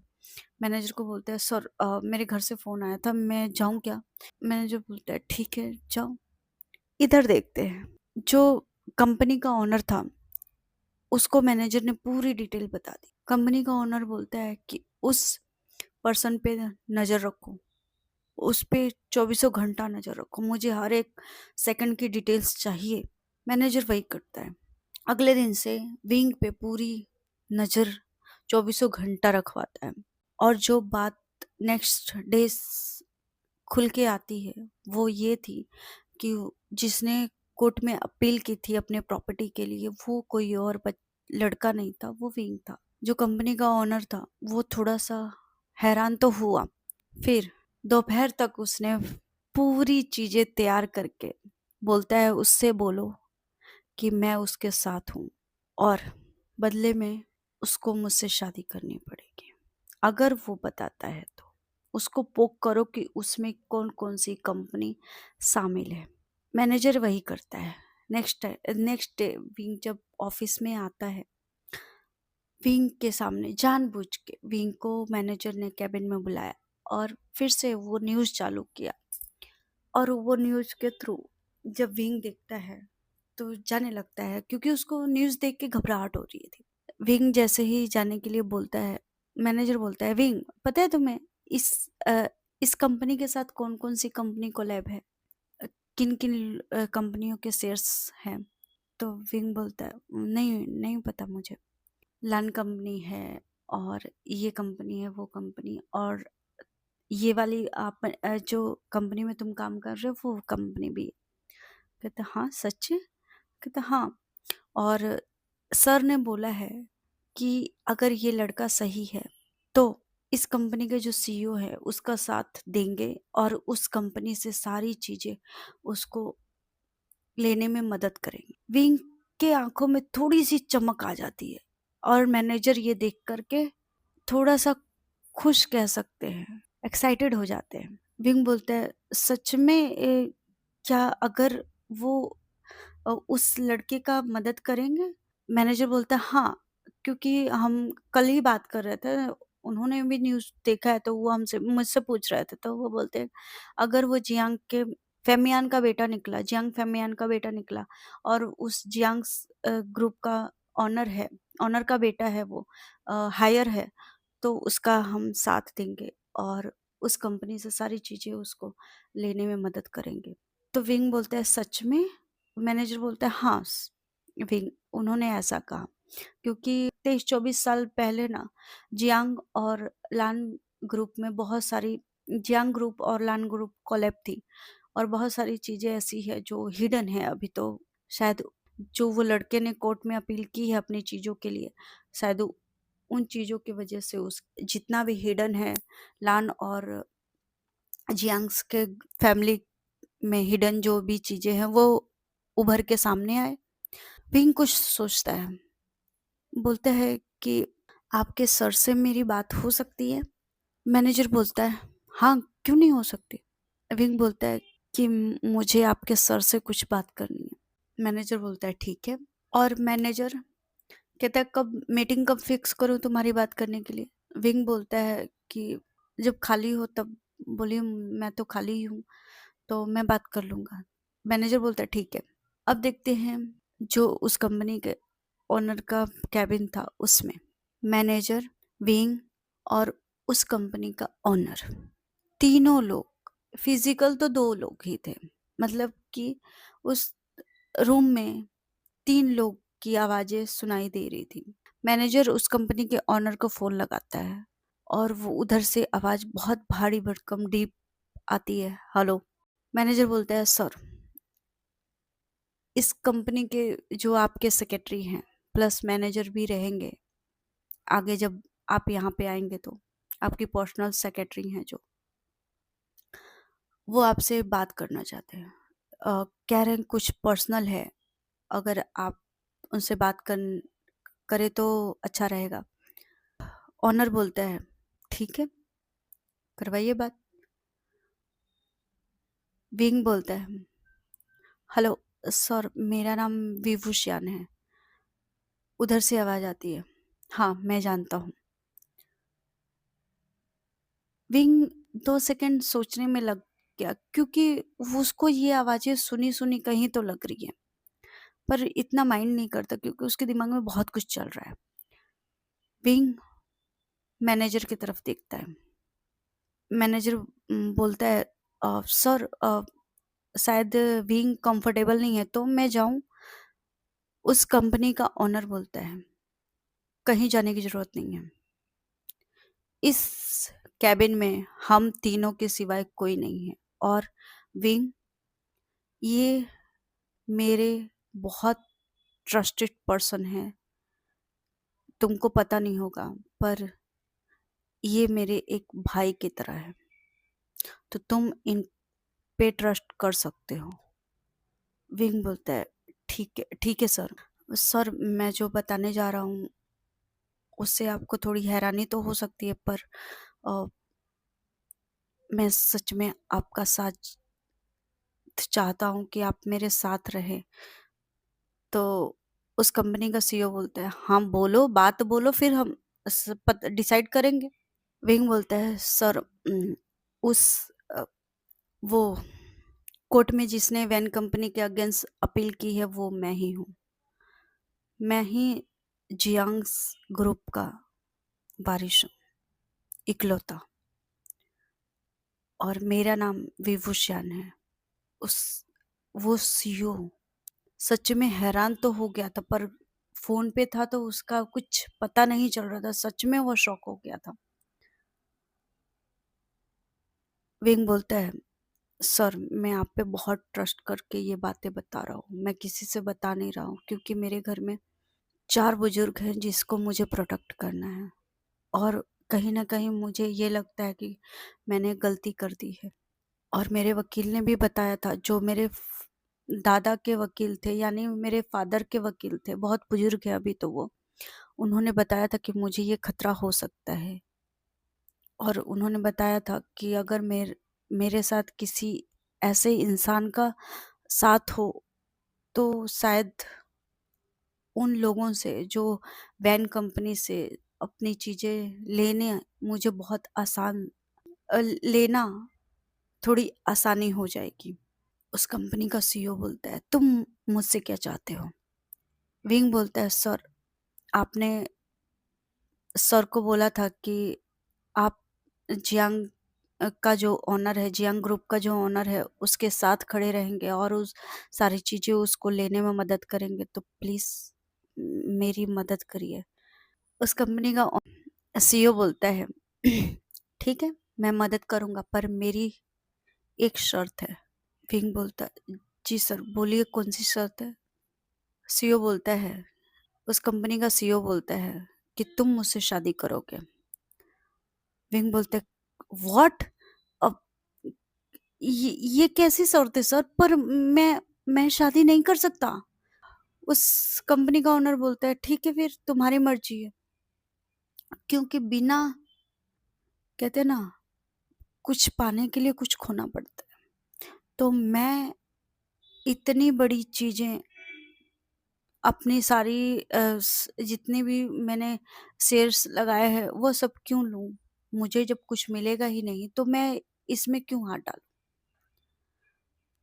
मैनेजर को बोलता है, सर मेरे घर से फोन आया था, मैं जाऊं क्या? मैनेजर बोलता है, ठीक है जाओ। इधर देखते हैं, जो कंपनी का ओनर था उसको मैनेजर ने पूरी डिटेल बता दी। कंपनी का ओनर बोलता है कि उस पर्सन पे नजर रखो, उस पे 24 घंटा नजर रखो, मुझे हर एक सेकंड की डिटेल्स चाहिए। मैनेजर वही करता है। अगले दिन से विंग पे पूरी नजर 24 घंटा रखवाता है। और जो बात नेक्स्ट डे खुल के आती है वो ये थी कि जिसने कोर्ट में अपील की थी अपने प्रॉपर्टी के लिए, वो कोई और लड़का नहीं था, वो विंग था। जो कंपनी का ओनर था वो थोड़ा सा हैरान तो हुआ। फिर दोपहर तक उसने पूरी चीजें तैयार करके बोलता है उससे बोलो कि मैं उसके साथ हूँ और बदले में उसको मुझसे शादी करनी पड़ेगी। अगर वो बताता है तो उसको पोक करो कि उसमें कौन कौन सी कंपनी शामिल है। मैनेजर वही करता है। नेक्स्ट डे विंग जब ऑफिस में आता है, विंग के सामने जानबूझ के विंग को मैनेजर ने कैबिन में बुलाया और फिर से वो न्यूज़ चालू किया। और वो न्यूज़ के थ्रू जब विंग देखता है तो जाने लगता है, क्योंकि उसको न्यूज़ देख के घबराहट हो रही थी। विंग जैसे ही जाने के लिए बोलता है, मैनेजर बोलता है, विंग पता है तुम्हें इस अ, इस कंपनी के साथ कौन कौन सी कंपनी कोलैब है, किन किन कंपनियों के शेयर्स हैं? तो विंग बोलता है, नहीं नहीं पता मुझे। लन कंपनी है और ये कंपनी है, वो कंपनी, और ये वाली आप जो कंपनी में तुम काम कर रहे हो वो कंपनी भी है। कहते हाँ सच है? कहते हाँ, और सर ने बोला है कि अगर ये लड़का सही है तो इस कंपनी के जो सीईओ है उसका साथ देंगे और उस कंपनी से सारी चीजें उसको लेने में मदद करेंगे। विंग के आंखों में थोड़ी सी चमक आ जाती है और मैनेजर ये देख करके थोड़ा सा खुश कह सकते हैं, एक्साइटेड हो जाते हैं। विंग बोलता है, सच में क्या अगर वो उस लड़के का मदद करेंगे? मैनेजर बोलता है हाँ, क्योंकि हम कल ही बात कर रहे थे, उन्होंने भी न्यूज़ देखा है तो वो हमसे मुझसे पूछ रहे थे, तो वो बोलते हैं अगर वो जियांग के फेमियान का बेटा निकला, जियांग फेमियान का बेटा निकला और उस जियांग ग्रुप का ऑनर है, ऑनर का बेटा है, वो हायर है, तो उसका हम साथ देंगे और उस कंपनी से सारी चीज़ें उसको लेने में मदद करेंगे। तो विंग बोलता है सच में? मैनेजर बोलता है हाँ, विंग उन्होंने ऐसा कहा क्योंकि 23-24 साल पहले ना जियांग और लान ग्रुप में बहुत सारी, जियांग ग्रुप और लान ग्रुप कोलैब थी और बहुत सारी चीजें ऐसी है जो हिडन है अभी तो। शायद जो वो लड़के ने कोर्ट में अपील की है अपनी चीजों के लिए, शायद उन चीजों की वजह से उस जितना भी हिडन है लान और जियांग्स के फैमिली में हिडन जो भी चीजें हैं वो उभर के सामने आए। विंग कुछ सोचता है, बोलता है कि आपके सर से मेरी बात हो सकती है? मैनेजर बोलता है हाँ, क्यों नहीं हो सकती? विंग बोलता है कि मुझे आपके सर से कुछ बात करनी है। मैनेजर बोलता है ठीक है। और मैनेजर कहता है कब मीटिंग कब फिक्स करूं तुम्हारी बात करने के लिए? विंग बोलता है कि जब खाली हो तब बोलिए, मैं तो खाली ही हूँ तो मैं बात कर लूंगा। मैनेजर बोलता है ठीक है। अब देखते हैं जो उस कंपनी के ओनर का कैबिन था उसमें मैनेजर, विंग और उस कंपनी का ओनर, तीनों लोग, फिजिकल तो दो लोग ही थे, मतलब कि उस रूम में तीन लोग की आवाजें सुनाई दे रही थी। मैनेजर उस कंपनी के ओनर को फोन लगाता है और वो उधर से आवाज बहुत भारी भरकम डीप आती है, हेलो। मैनेजर बोलता है सर, इस कंपनी के जो आपके सेक्रेटरी हैं प्लस मैनेजर भी रहेंगे आगे जब आप यहाँ पे आएंगे तो, आपकी पर्सनल सेक्रेटरी हैं जो, वो आपसे बात करना चाहते हैं। कह रहे हैं कुछ पर्सनल है, अगर आप उनसे बात करे तो अच्छा रहेगा। ऑनर बोलता है ठीक है, करवाइए बात। विंग बोलता है हेलो सर, मेरा नाम विभूषियान है। उधर से आवाज आती है हाँ मैं जानता हूँ। विंग 2 सेकंड सोचने में लग गया क्योंकि उसको ये आवाजें सुनी सुनी कहीं तो लग रही है, पर इतना माइंड नहीं करता क्योंकि उसके दिमाग में बहुत कुछ चल रहा है। विंग मैनेजर की तरफ देखता है। मैनेजर बोलता है सर, शायद विंग कंफर्टेबल नहीं है तो मैं जाऊं? उस कंपनी का ओनर बोलता है कहीं जाने की जरूरत नहीं है, इस कैबिन में हम तीनों के सिवाय कोई नहीं है। और विंग, ये मेरे बहुत ट्रस्टेड पर्सन है, तुमको पता नहीं होगा पर ये मेरे एक भाई की तरह है। तो तुम इन पे ट्रस्ट कर सकते हो। विंग बोलता है, ठीक है सर। सर, मैं जो बताने जा रहा हूँ उससे आपको थोड़ी हैरानी तो हो सकती है, पर अ, मैं सच में आपका साथ चाहता हूँ कि आप मेरे साथ रहे। तो उस कंपनी का सीईओ बोलता है, हाँ बोलो, बात बोलो, फिर हम डिसाइड करेंगे। विंग बोलता है, सर उस अ, वो कोर्ट में जिसने वैन कंपनी के अगेंस्ट अपील की है वो मैं ही हूँ। मैं ही जियांग्स ग्रुप का वारिस हूँ, इकलौता। और मेरा नाम विभूषण है। उस वो सीईओ सच में हैरान तो हो गया था, पर फोन पे था तो उसका कुछ पता नहीं चल रहा था। सच में वो शॉक हो गया था। विंग बोलता है, सर मैं आप पे बहुत ट्रस्ट करके ये बातें बता रहा हूँ। मैं किसी से बता नहीं रहा हूँ क्योंकि मेरे घर में 4 बुजुर्ग हैं जिसको मुझे प्रोटेक्ट करना है। और कहीं न कहीं मुझे ये लगता है कि मैंने गलती कर दी है। और मेरे वकील ने भी बताया था, जो मेरे दादा के वकील थे, यानी मेरे फादर के वकील थे, बहुत बुजुर्ग है अभी तो वो। उन्होंने बताया था कि मुझे ये खतरा हो सकता है। और उन्होंने बताया था कि अगर मेरे साथ किसी ऐसे इंसान का साथ हो तो शायद उन लोगों से जो वैन कंपनी से अपनी चीजें लेने मुझे बहुत आसान लेना थोड़ी आसानी हो जाएगी। उस कंपनी का सीईओ बोलता है, तुम मुझसे क्या चाहते हो? विंग बोलता है, सर आपने सर को बोला था कि आप जियांग का जो ओनर है, जियांग ग्रुप का जो ओनर है, उसके साथ खड़े रहेंगे और उस सारी चीजें उसको लेने में मदद करेंगे। तो प्लीज मेरी मदद करिए। उस कंपनी का सीईओ बोलता है, ठीक है मैं मदद करूंगा, पर मेरी एक शर्त है। विंग बोलता है, जी सर बोलिए, कौन सी शर्त है? सीईओ बोलता है, उस कंपनी का सीईओ बोलता है कि तुम मुझसे शादी करोगे। विंग बोलते, व्हाट? अब ये कैसी शर्त है सर? पर मैं शादी नहीं कर सकता। उस कंपनी का ओनर बोलता है, ठीक है फिर तुम्हारी मर्जी है। क्योंकि बिना, कहते हैं ना, कुछ पाने के लिए कुछ खोना पड़ता है। तो मैं इतनी बड़ी चीजें, अपनी सारी जितनी भी मैंने शेयर्स लगाए हैं वो सब क्यों लूं? मुझे जब कुछ मिलेगा ही नहीं तो मैं इसमें क्यों हाथ डालूं?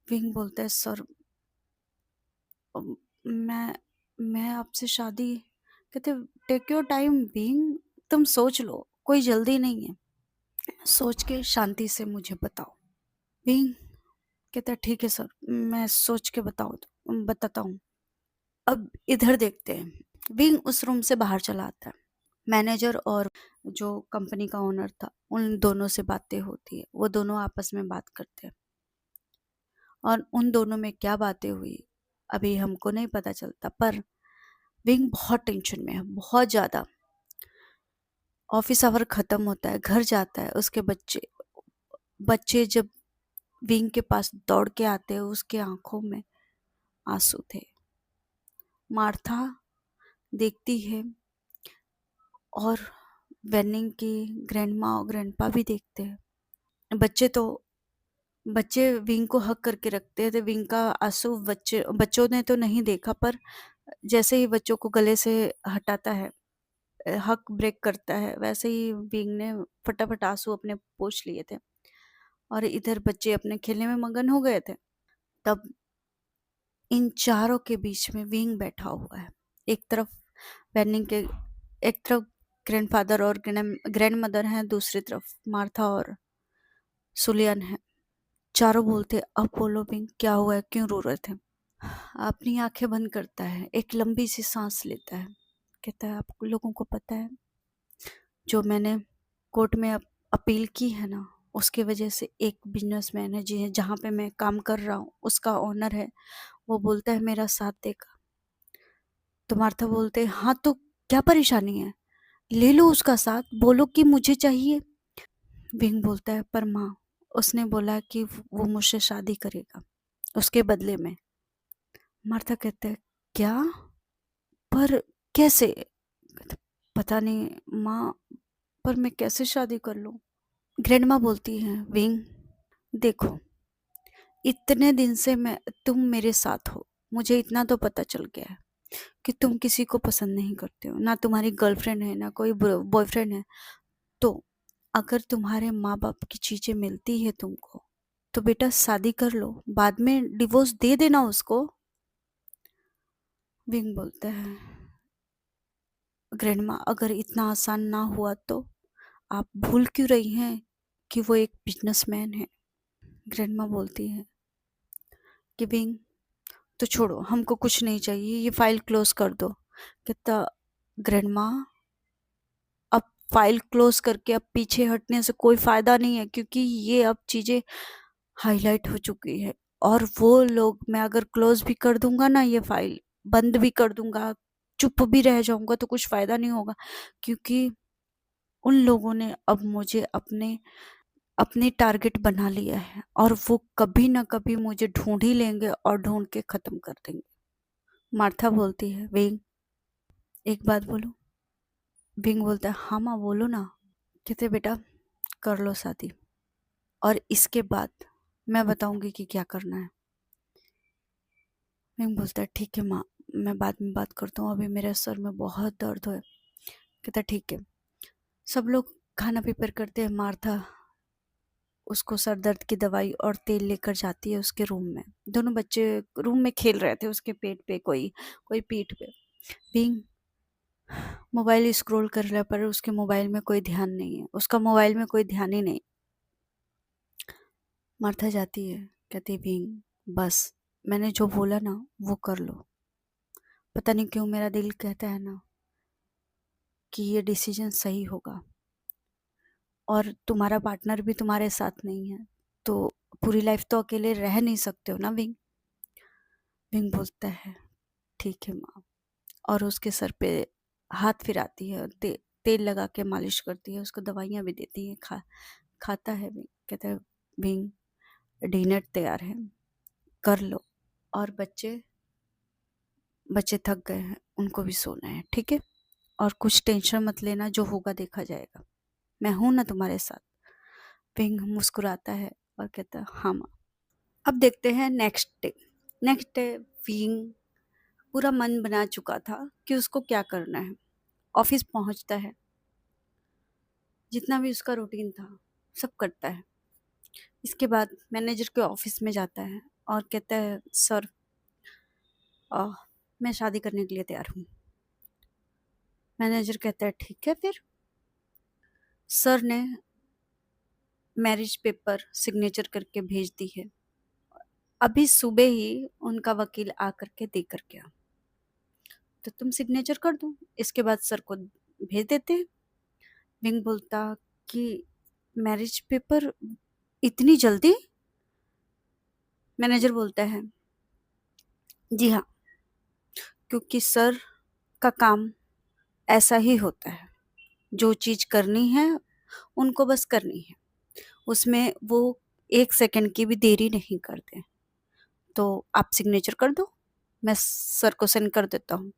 विंग बोलता है, सर अम, मैं मैं आपसे शादी, कहते, टेक योर टाइम विंग, तुम सोच लो, कोई जल्दी नहीं है, सोच के शांति से मुझे बताओ। विंग कहता है, ठीक है सर, मैं सोच के बताता हूँ। अब इधर देखते हैं। विंग उस रूम से बाहर चला आता है। मैनेजर और जो कंपनी का ओनर था, उन दोनों से बातें होती है। वो दोनों आपस में बात करते हैं और उन दोनों में क्या बातें हुई अभी हमको नहीं पता चलता। पर विंग बहुत टेंशन में है, बहुत ज्यादा। ऑफिस आवर खत्म होता है, घर जाता है। उसके बच्चे बच्चे जब विंग के पास दौड़ के आते हैं, उसके आंखों में आंसू थे। मार्था देखती है और वेनिंग की ग्रैंडमा और ग्रैंडपा भी देखते हैं। बच्चे तो बच्चे विंग को हक करके रखते हैं। तो विंग का आंसू बच्चों ने तो नहीं देखा, पर जैसे ही बच्चों को गले से हटाता है, हक ब्रेक करता है, वैसे ही विंग ने फटाफट आंसू अपने पोंछ लिए थे। और इधर बच्चे अपने खेलने में मगन हो गए थे। तब इन चारों के बीच में विंग बैठा हुआ है। एक तरफ वेनिंग के, एक तरफ ग्रैंडफादर और ग्रैंड मदर हैं, दूसरी तरफ मार्था और सुलियन है। चारों बोलते, अब बोलो विंग, क्या हुआ है, क्यों रो रहे थे? अपनी आंखें बंद करता है, एक लंबी सी सांस लेता है। कहता है, आप लोगों को पता है जो मैंने कोर्ट में अपील की है ना, उसकी वजह से एक बिजनेसमैन है जी, जहाँ पे मैं काम कर रहा हूँ, उसका ओनर है, वो बोलता है मेरा साथ देगा। तो मार्था बोलते, हाँ तो क्या परेशानी है, ले लो उसका साथ, बोलो कि मुझे चाहिए। विंग बोलता है, पर माँ उसने बोला कि वो मुझसे शादी करेगा उसके बदले में। मार्था कहते हैं क्या, पर कैसे? कहते, पता नहीं माँ, पर मैं कैसे शादी कर लूं? ग्रैंडमा बोलती है विंग, देखो इतने दिन से मैं तुम मेरे साथ हो, मुझे इतना तो पता चल गया है कि तुम किसी को पसंद नहीं करते हो, ना तुम्हारी गर्लफ्रेंड है ना कोई बॉयफ्रेंड है। तो अगर तुम्हारे माँ बाप की चीजें मिलती है तुमको, तो बेटा शादी कर लो, बाद में डिवोर्स दे देना उसको। विंग बोलता है ग्रैंडमा, अगर इतना आसान ना हुआ तो आप भूल क्यों रही हैं कि वो एक बिजनेसमैन है? ग्रैंडमा बोलती है कि विंग, तो छोड़ो, हमको कुछ नहीं चाहिए, ये फाइल क्लोज कर दो। कहता ग्रैंडमा, अब फाइल क्लोज करके अब पीछे हटने से कोई फायदा नहीं है, क्योंकि ये अब चीजें हाईलाइट हो चुकी है। और वो लोग, मैं अगर क्लोज भी कर दूंगा ना, ये फाइल बंद भी कर दूंगा, चुप भी रह जाऊंगा, तो कुछ फायदा नहीं होगा, क्योंकि उन लोगों ने अब मुझे अपने अपने टारगेट बना लिया है, और वो कभी ना कभी मुझे ढूंढ ही लेंगे और ढूंढ के खत्म कर देंगे। मार्था बोलती है विंग, एक बात बोलूं? विंग बोलता है हाँ माँ बोलो ना। कहते बेटा, कर लो शादी, और इसके बाद मैं बताऊंगी कि क्या करना है। विंग बोलता है ठीक है माँ, मैं बाद में बात करता हूँ, अभी मेरे सर में बहुत दर्द है। कहता ठीक है। सब लोग खाना प्रिपेयर करते हैं। मार्था उसको सर दर्द की दवाई और तेल लेकर जाती है उसके रूम में। दोनों बच्चे रूम में खेल रहे थे, उसके पेट पे, कोई कोई पीठ पे। विंग मोबाइल स्क्रॉल कर रहा है, पर उसके मोबाइल में कोई ध्यान नहीं है, उसका मोबाइल में कोई ध्यान ही नहीं। मार्था जाती है, कहती विंग बस, मैंने जो बोला ना वो कर लो। पता नहीं क्यों मेरा दिल कहता है ना कि ये डिसीजन सही होगा, और तुम्हारा पार्टनर भी तुम्हारे साथ नहीं है, तो पूरी लाइफ तो अकेले रह नहीं सकते हो ना विंग। विंग बोलता है ठीक है माँ, और उसके सर पे हाथ फिराती है, तेल लगा के मालिश करती है, उसको दवाइयाँ भी देती है, खाता है विंग। कहता है विंग, डिनर तैयार है, कर लो, और बच्चे बच्चे थक गए हैं, उनको भी सोना है, ठीक है? और कुछ टेंशन मत लेना, जो होगा देखा जाएगा, मैं हूं ना तुम्हारे साथ। पिंग मुस्कुराता है और कहता है हाँ माँ। अब देखते हैं next day. Next day wing पूरा मन बना चुका था कि उसको क्या करना है। ऑफिस पहुंचता है, जितना भी उसका रूटीन था सब करता है। इसके बाद मैनेजर के ऑफिस में जाता है और कहता है सर, मैं शादी करने के लिए तैयार हूँ। मैनेजर कहता है ठीक है फिर। सर ने मैरिज पेपर सिग्नेचर करके भेज दी है, अभी सुबह ही उनका वकील आकर के दे कर गया, तो तुम सिग्नेचर कर दो, इसके बाद सर को भेज देते हैं। विंग बोलता कि मैरिज पेपर इतनी जल्दी? मैनेजर बोलता है जी हाँ, क्योंकि सर का काम ऐसा ही होता है, जो चीज करनी है उनको बस करनी है, उसमें वो 1 सेकंड की भी देरी नहीं करते। तो आप सिग्नेचर कर दो, मैं सर को सेंड कर देता हूँ।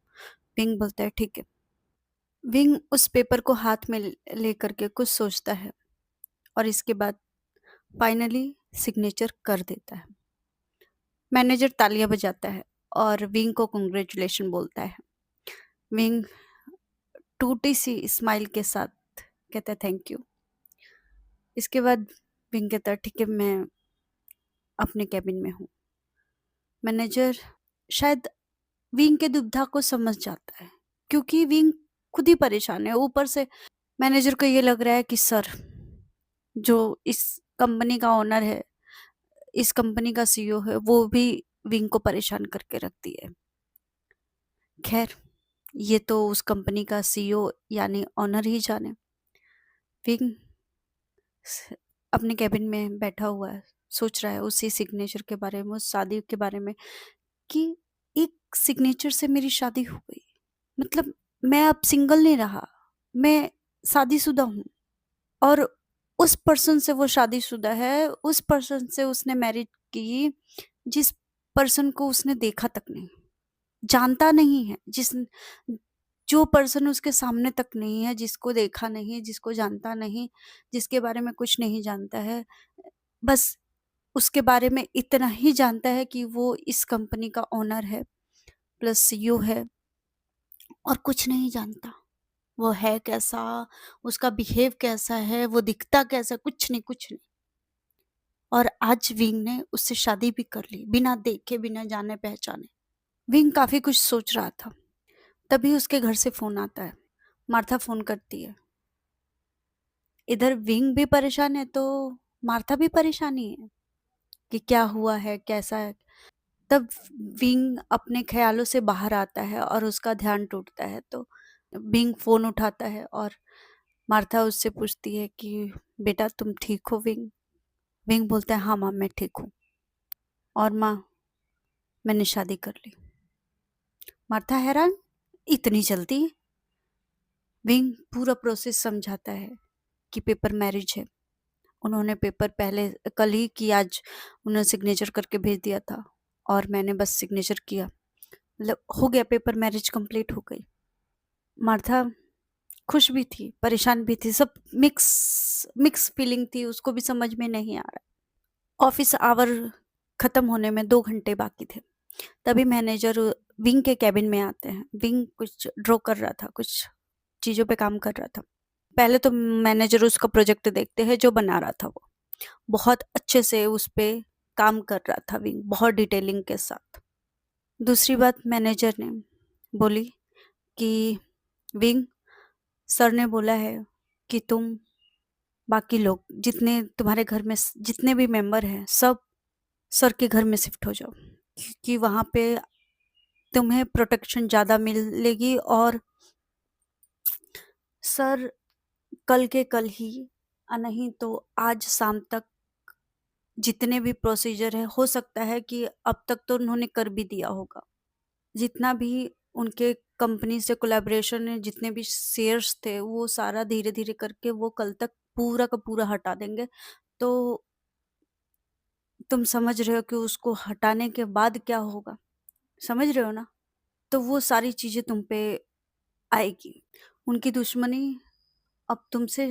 विंग बोलता है ठीक है। विंग उस पेपर को हाथ में लेकर के कुछ सोचता है, और इसके बाद फाइनली सिग्नेचर कर देता है। मैनेजर तालियां बजाता है और विंग को कंग्रेचुलेशन बोलता है। विंग टूटी सी स्माइल के साथ कहता है थैंक यू। इसके बाद विंग कहता है ठीक है, मैं अपने कैबिन में हूँ। मैनेजर शायद विंग के दुविधा को समझ जाता है, क्योंकि विंग खुद ही परेशान है, ऊपर से मैनेजर को ये लग रहा है कि सर, जो इस कंपनी का ओनर है, इस कंपनी का सीईओ है, वो भी विंग को परेशान करके रखती है। खैर, ये तो उस कंपनी का सीईओ यानी ओनर ही जाने। विंग अपने कैबिन में बैठा हुआ है, सोच रहा है उसी सिग्नेचर के बारे में, उस शादी के बारे में, कि एक सिग्नेचर से मेरी शादी हो गई, मतलब मैं अब सिंगल नहीं रहा, मैं शादीशुदा हूँ। और उस पर्सन से वो शादीशुदा है, उस पर्सन से उसने मैरिज की, जिस पर्सन को उसने देखा तक नहीं, जानता नहीं है, जो पर्सन उसके सामने तक नहीं है, जिसको देखा नहीं, जिसको जानता नहीं, जिसके बारे में कुछ नहीं जानता है, बस उसके बारे में इतना ही जानता है कि वो इस कंपनी का ओनर है प्लस सीईओ है, और कुछ नहीं जानता। वो है कैसा, उसका बिहेव कैसा है, वो दिखता कैसा, कुछ नहीं, कुछ नहीं। और आज विंग ने उससे शादी भी कर ली, बिना देखे, बिना जाने पहचाने। विंग काफी कुछ सोच रहा था, तभी उसके घर से फोन आता है। मार्था फोन करती है। इधर विंग भी परेशान है तो मार्था भी परेशानी है कि क्या हुआ है, कैसा है। तब विंग अपने ख्यालों से बाहर आता है और उसका ध्यान टूटता है, तो विंग फोन उठाता है और मार्था उससे पूछती है कि बेटा तुम ठीक हो विंग? विंग बोलता है हाँ माँ मैं ठीक हूँ, और माँ मैंने शादी कर ली। मार्था हैरान, इतनी जल्दी? विंग पूरा प्रोसेस समझाता है कि पेपर मैरिज है, उन्होंने पेपर पहले कल ही की, आज उन्होंने सिग्नेचर करके भेज दिया था और मैंने बस सिग्नेचर किया, मतलब हो गया, पेपर मैरिज कंप्लीट हो गई। मार्था खुश भी थी, परेशान भी थी, सब मिक्स मिक्स फीलिंग थी, उसको भी समझ में नहीं आ रहा। ऑफिस आवर खत्म होने में 2 घंटे बाकी थे, तभी मैनेजर विंग के कैबिन में आते हैं। विंग कुछ ड्रॉ कर रहा था, कुछ चीजों पे काम कर रहा था। पहले तो मैनेजर उसका प्रोजेक्ट देखते हैं जो बना रहा था, वो बहुत अच्छे से उस पे काम कर रहा था विंग, बहुत डिटेलिंग के साथ। दूसरी बात मैनेजर ने बोली कि विंग, सर ने बोला है कि तुम बाकी लोग जितने तुम्हारे घर में जितने भी मेंबर हैं सब सर के घर में शिफ्ट हो जाओ, क्योंकि वहां पे तुम्हें प्रोटेक्शन ज्यादा मिलेगी, और सर कल के कल ही, नहीं तो आज शाम तक जितने भी प्रोसीजर है, हो सकता है कि अब तक तो उन्होंने कर भी दिया होगा, जितना भी उनके कंपनी से कोलैबोरेशन है, जितने भी शेयर्स थे वो सारा धीरे धीरे करके वो कल तक पूरा का पूरा हटा देंगे। तो तुम समझ रहे हो कि उसको हटाने के बाद क्या होगा, समझ रहे हो ना? तो वो सारी चीजें तुम पे आएगी, उनकी दुश्मनी अब तुमसे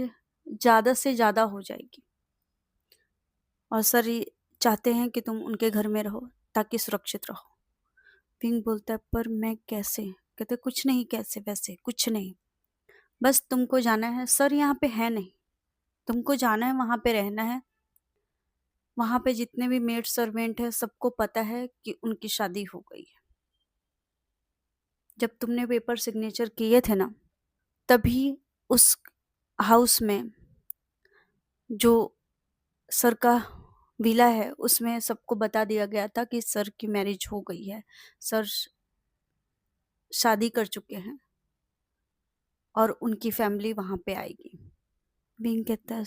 ज्यादा से ज्यादा हो जाएगी, और सर ये चाहते हैं कि तुम उनके घर में रहो ताकि सुरक्षित रहो। पिंक बोलता है पर मैं कैसे? कहते कुछ नहीं, कैसे वैसे कुछ नहीं, बस तुमको जाना है, सर यहाँ पे है नहीं, तुमको जाना है, वहां पे रहना है। वहां पे जितने भी मेड सर्वेंट है सबको पता है कि उनकी शादी हो गई है। जब तुमने पेपर सिग्नेचर किए थे ना, तभी उस हाउस में जो सर का विला है उसमें सबको बता दिया गया था कि सर की मैरिज हो गई है, सर शादी कर चुके हैं और उनकी फैमिली वहां पे आएगी। बिंग कहता है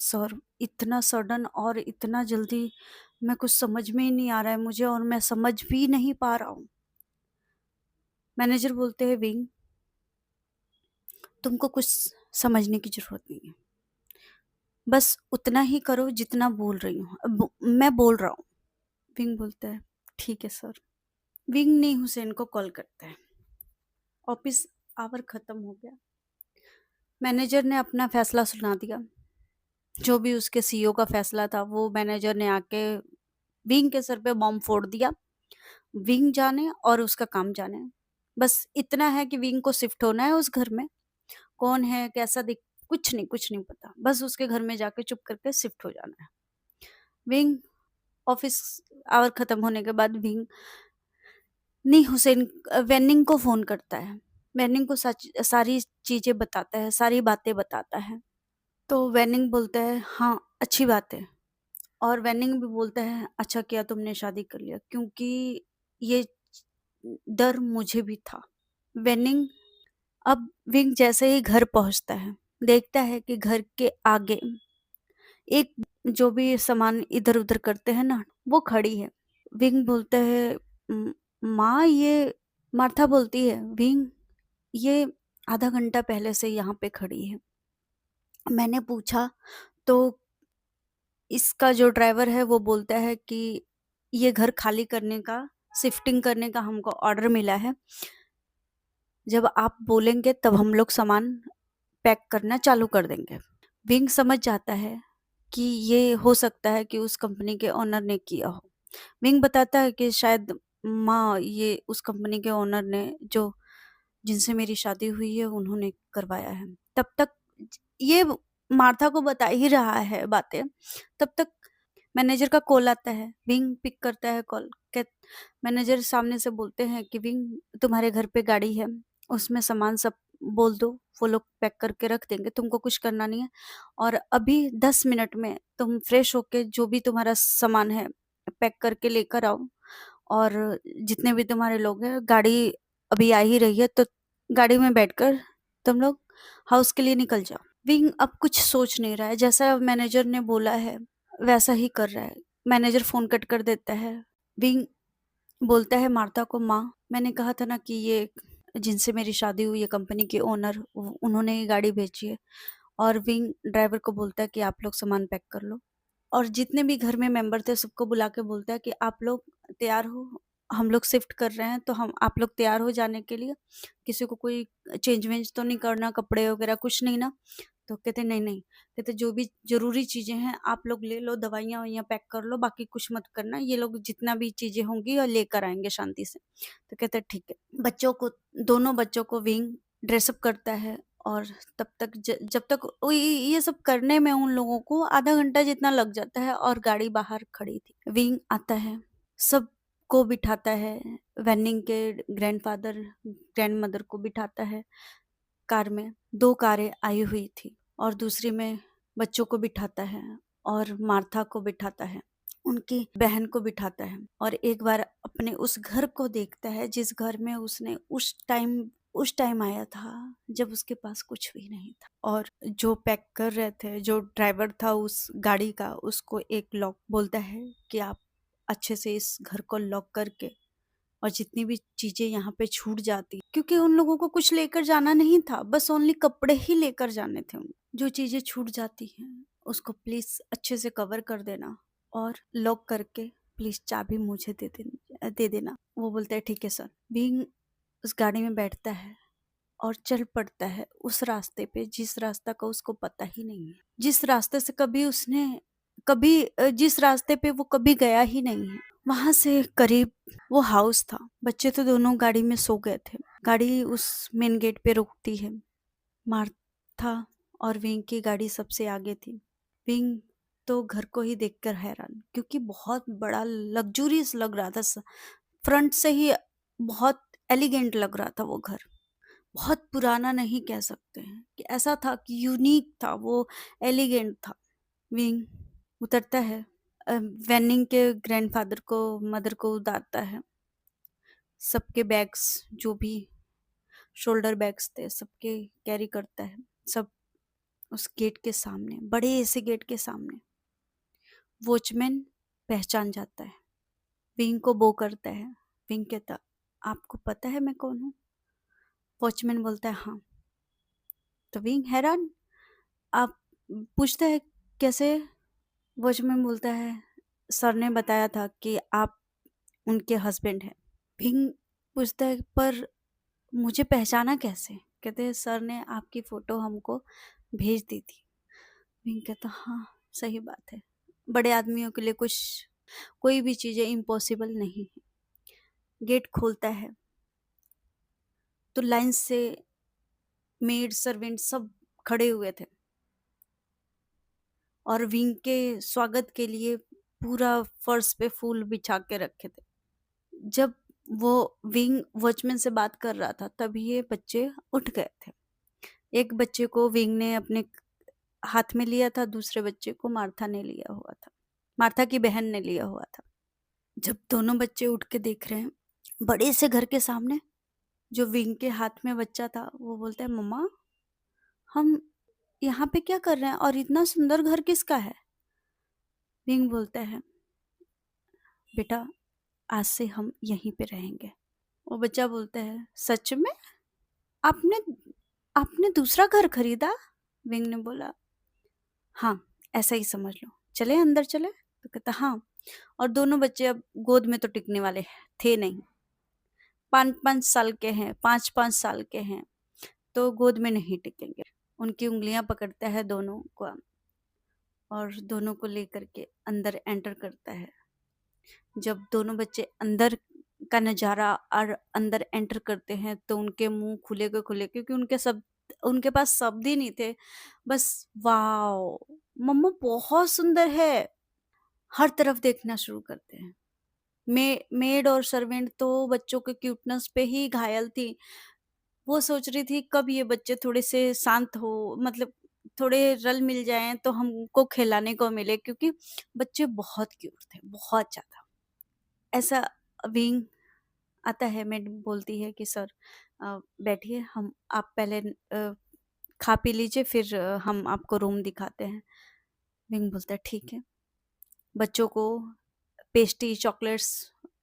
सर इतना सडन और इतना जल्दी, मैं कुछ समझ में ही नहीं आ रहा है मुझे, और मैं समझ भी नहीं पा रहा हूँ। मैनेजर बोलते हैं विंग, तुमको कुछ समझने की जरूरत नहीं है, बस उतना ही करो जितना बोल रही हूँ, मैं बोल रहा हूँ। विंग बोलता है ठीक है सर। विंग ने हुसैन को कॉल करता है। ऑफिस आवर खत्म हो गया, मैनेजर ने अपना फैसला सुना दिया, जो भी उसके सीईओ का फैसला था वो मैनेजर ने आके विंग के सर पे बॉम्ब फोड़ दिया। विंग जाने और उसका काम जाने, बस इतना है कि विंग को शिफ्ट होना है उस घर में, कौन है कैसा दिख, कुछ नहीं, कुछ नहीं पता, बस उसके घर में जाके चुप करके शिफ्ट हो जाना है। विंग ऑफिस आवर खत्म होने के बाद विंग नहीं हुसैन वेनिंग को फोन करता है, वेनिंग को सारी चीजें बताता है, सारी बातें बताता है। तो वेनिंग बोलता है हाँ अच्छी बात है, और वेनिंग भी बोलता है अच्छा किया तुमने शादी कर लिया, क्योंकि ये डर मुझे भी था। वेनिंग अब विंग जैसे ही घर पहुंचता है, देखता है कि घर के आगे एक जो भी सामान इधर उधर करते हैं ना वो खड़ी है। विंग बोलता है माँ ये, मार्था बोलती है विंग ये आधा घंटा पहले से यहाँ पे खड़ी है मैंने पूछा तो इसका जो ड्राइवर है वो बोलता है कि ये घर खाली करने का, शिफ्टिंग करने का हमको ऑर्डर मिला है। जब आप बोलेंगे तब हम लोग सामान पैक करना चालू कर देंगे। विंग समझ जाता है कि ये हो सकता है कि उस कंपनी के ओनर ने किया हो। विंग बताता है कि शायद माँ ये उस कंपनी के ओनर ने जो जिनसे मेरी शादी हुई है उन्होंने करवाया है। तब तक ये मार्था को बता ही रहा है बातें। तब तक मैनेजर का कॉल आता है। विंग पिक करता है कॉल। मैनेजर सामने से बोलते हैं कि विंग तुम्हारे घर पे गाड़ी है, उसमें सामान सब बोल दो, वो लोग पैक करके रख देंगे, तुमको कुछ करना नहीं है। और अभी 10 मिनट में तुम फ्रेश होके जो भी तुम्हारा सामान है पैक करके लेकर आओ। और जितने भी तुम्हारे लोग हैं, गाड़ी अभी आ ही रही है, तो गाड़ी में बैठकर तुम लोग हाउस के लिए निकल जाओ। विंग अब कुछ सोच नहीं रहा है, जैसा मैनेजर ने बोला है वैसा ही कर रहा है। मैनेजर फोन कट कर देता है। विंग बोलता है मार्था को, माँ मैंने कहा था ना कि ये जिनसे मेरी शादी हुई है कंपनी के ओनर, उन्होंने ये गाड़ी भेजी है। और विंग ड्राइवर को बोलता है कि आप लोग सामान पैक कर लो। और जितने भी घर में मेंबर थे सबको बुला के बोलता है कि आप लोग तैयार हो, हम लोग शिफ्ट कर रहे हैं, तो हम आप लोग तैयार हो जाने के लिए। किसी को कोई चेंज वेंज तो नहीं करना, कपड़े वगैरह कुछ नहीं ना। तो कहते नहीं नहीं, कहते जो भी जरूरी चीजें हैं आप लोग ले लो, दवाइयाँ ववाइयाँ पैक कर लो, बाकी कुछ मत करना, ये लोग जितना भी चीजें होंगी और लेकर आएंगे शांति से। तो कहते ठीक है। बच्चों को, दोनों बच्चों को विंग ड्रेसअप करता है। और तब तक जब तक ये सब करने में उन लोगों को आधा घंटा जितना लग जाता है और गाड़ी बाहर खड़ी थी। विंग आता है, सबको बिठाता है। वेनिंग के ग्रैंडफादर ग्रैंड मदर को बिठाता है कार में। 2 कारें आई हुई थी और दूसरी में बच्चों को बिठाता है और मार्था को बिठाता है, उनकी बहन को बिठाता है। और एक बार अपने उस घर को देखता है जिस घर में उसने उस टाइम आया था जब उसके पास कुछ भी नहीं था। और जो पैक कर रहे थे, जो ड्राइवर था उस गाड़ी का, उसको एक लॉक बोलता है कि आप अच्छे से इस घर को लॉक करके, और जितनी भी चीजें यहाँ पे छूट जाती, क्योंकि उन लोगों को कुछ लेकर जाना नहीं था, बस ओनली कपड़े ही लेकर जाने थे। जो चीजें छूट जाती हैं उसको प्लीज अच्छे से कवर कर देना और लॉक करके प्लीज चाबी मुझे दे देना। वो बोलता है ठीक है सर। बीइंग उस गाड़ी में बैठता है और चल पड़ता है उस रास्ते पे जिस रास्ता का उसको पता ही नहीं है, जिस रास्ते से जिस रास्ते पे वो कभी गया ही नहीं है। वहां से करीब वो हाउस था। बच्चे तो दोनों गाड़ी में सो गए थे। गाड़ी उस मेन गेट पे रुकती है। मार्था और विंग की गाड़ी सबसे आगे थी। विंग तो घर को ही देखकर हैरान, क्योंकि बहुत बड़ा लग्जूरियस लग रहा था। फ्रंट से ही बहुत एलिगेंट लग रहा था वो घर। बहुत पुराना नहीं कह सकते हैं, कि ऐसा था कि यूनिक था वो, एलिगेंट था। विंग उतरता है। वेनिंग के ग्रैंडफादर को, मदर को उतारता है। सबके बैग्स, जो भी शोल्डर बैग्स थे सबके कैरी करता है। सब उस गेट के सामने, बड़े से गेट के सामने वॉचमैन पहचान जाता है। विंग को बो करता है। विंग कहता, आपको पता है मैं कौन हूँ? वॉचमैन बोलता है हाँ। तो विंग हैरान, आप पूछता है कैसे? वॉचमैन बोलता है सर ने बताया था कि आप उनके हस्बैंड हैं। विंग पूछता है पर मुझे पहचाना कैसे? कहते हैं सर ने आपकी फोटो हमको भेज दी थी। विंग कहता हाँ सही बात है, बड़े आदमियों के लिए कोई भी चीजें इम्पॉसिबल नहीं है। गेट खोलता है तो लाइन से मेड सर्वेंट सब खड़े हुए थे और विंग के स्वागत के लिए पूरा फर्श पे फूल बिछा के रखे थे। जब वो विंग वॉचमैन से बात कर रहा था तभी ये बच्चे उठ गए थे। एक बच्चे को विंग ने अपने हाथ में लिया था, दूसरे बच्चे को मार्था ने लिया हुआ था, मार्था की बहन ने लिया हुआ था। जब दोनों बच्चे उठ के देख रहे हैं बड़े से घर के सामने, जो विंग के हाथ में बच्चा था वो बोलता है मम्मा हम यहाँ पे क्या कर रहे हैं और इतना सुंदर घर किसका है? विंग बोलता है बेटा आज से हम यहीं पे रहेंगे। वो बच्चा बोलता है सच में? आपने आपने दूसरा घर खरीदा? विंग ने बोला हाँ, ऐसा ही समझ लो। चले अंदर चले? तो कहता हाँ। और दोनों बच्चे अब गोद में तो टिकने वाले थे नहीं। 5-5 साल के हैं, 5-5 साल के हैं, तो गोद में नहीं टिकेंगे। उनकी उँगलियाँ पकड़ता है दोनों को और दोनों को लेकर के अंदर एंटर करता है। जब दोनों बच्चे अंदर का नज़ारा और अंदर एंटर करते हैं तो उनके मुँह खुले के खुले, क्योंकि उनके पास शब्द ही नहीं थे। बस वॉव! मम्मा बहुत सुंदर है। हर तरफ देखना शुरू करते हैं। मेड और सर्वेंट तो बच्चों के क्यूटनेस पे ही घायल थी। वो सोच रही थी कब ये बच्चे थोड़े से शांत हो, मतलब थोड़े रल मिल जाएं तो हमको खिलाने को मिले, क्योंकि बच्चे बहुत क्यूट थे, बहुत ज्यादा। ऐसा विंग आता है, मैडम बोलती है कि सर बैठिए, हम आप पहले खा पी लीजिए, फिर हम आपको रूम दिखाते हैं। विंग बोलता है ठीक है। बच्चों को पेस्ट्री चॉकलेट्स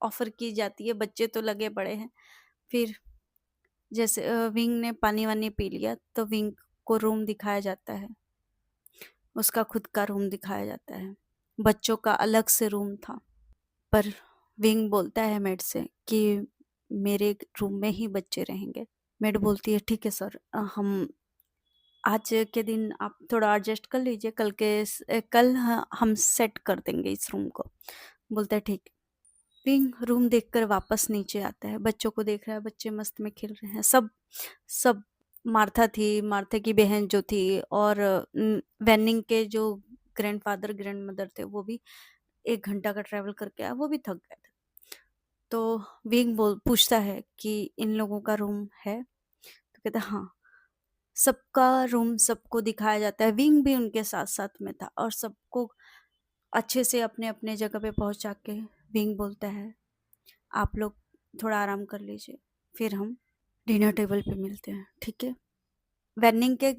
ऑफर की जाती है, बच्चे तो लगे पड़े हैं। फिर जैसे विंग ने पानी वानी पी लिया तो विंग को रूम दिखाया जाता है, उसका खुद का रूम दिखाया जाता है। बच्चों का अलग से रूम था, पर विंग बोलता है मेड से कि मेरे रूम में ही बच्चे रहेंगे। मेड बोलती है ठीक है सर, हम आज के दिन आप थोड़ा एडजस्ट कर लीजिए, कल हम सेट कर देंगे इस रूम को। बोलता है ठीक है। विंग रूम देखकर वापस नीचे आता है, बच्चों को देख रहा है, बच्चे मस्त में खेल रहे हैं। सब सब मार्था थी, मार्था की बहन जो थी, और वेनिंग के जो ग्रैंडफादर ग्रैंड मदर थे वो भी 1 घंटा का ट्रैवल करके आए, वो भी थक गए थे। तो विंग बोल पूछता है कि इन लोगों का रूम है? तो कहता है हाँ। सबका रूम सबको दिखाया जाता है, विंग भी उनके साथ साथ में था, और सबको अच्छे से अपने अपने जगह पे पहुंचा के विंग बोलता है आप लोग थोड़ा आराम कर लीजिए, फिर हम डिनर टेबल पे मिलते हैं, ठीक है? वेनिंग के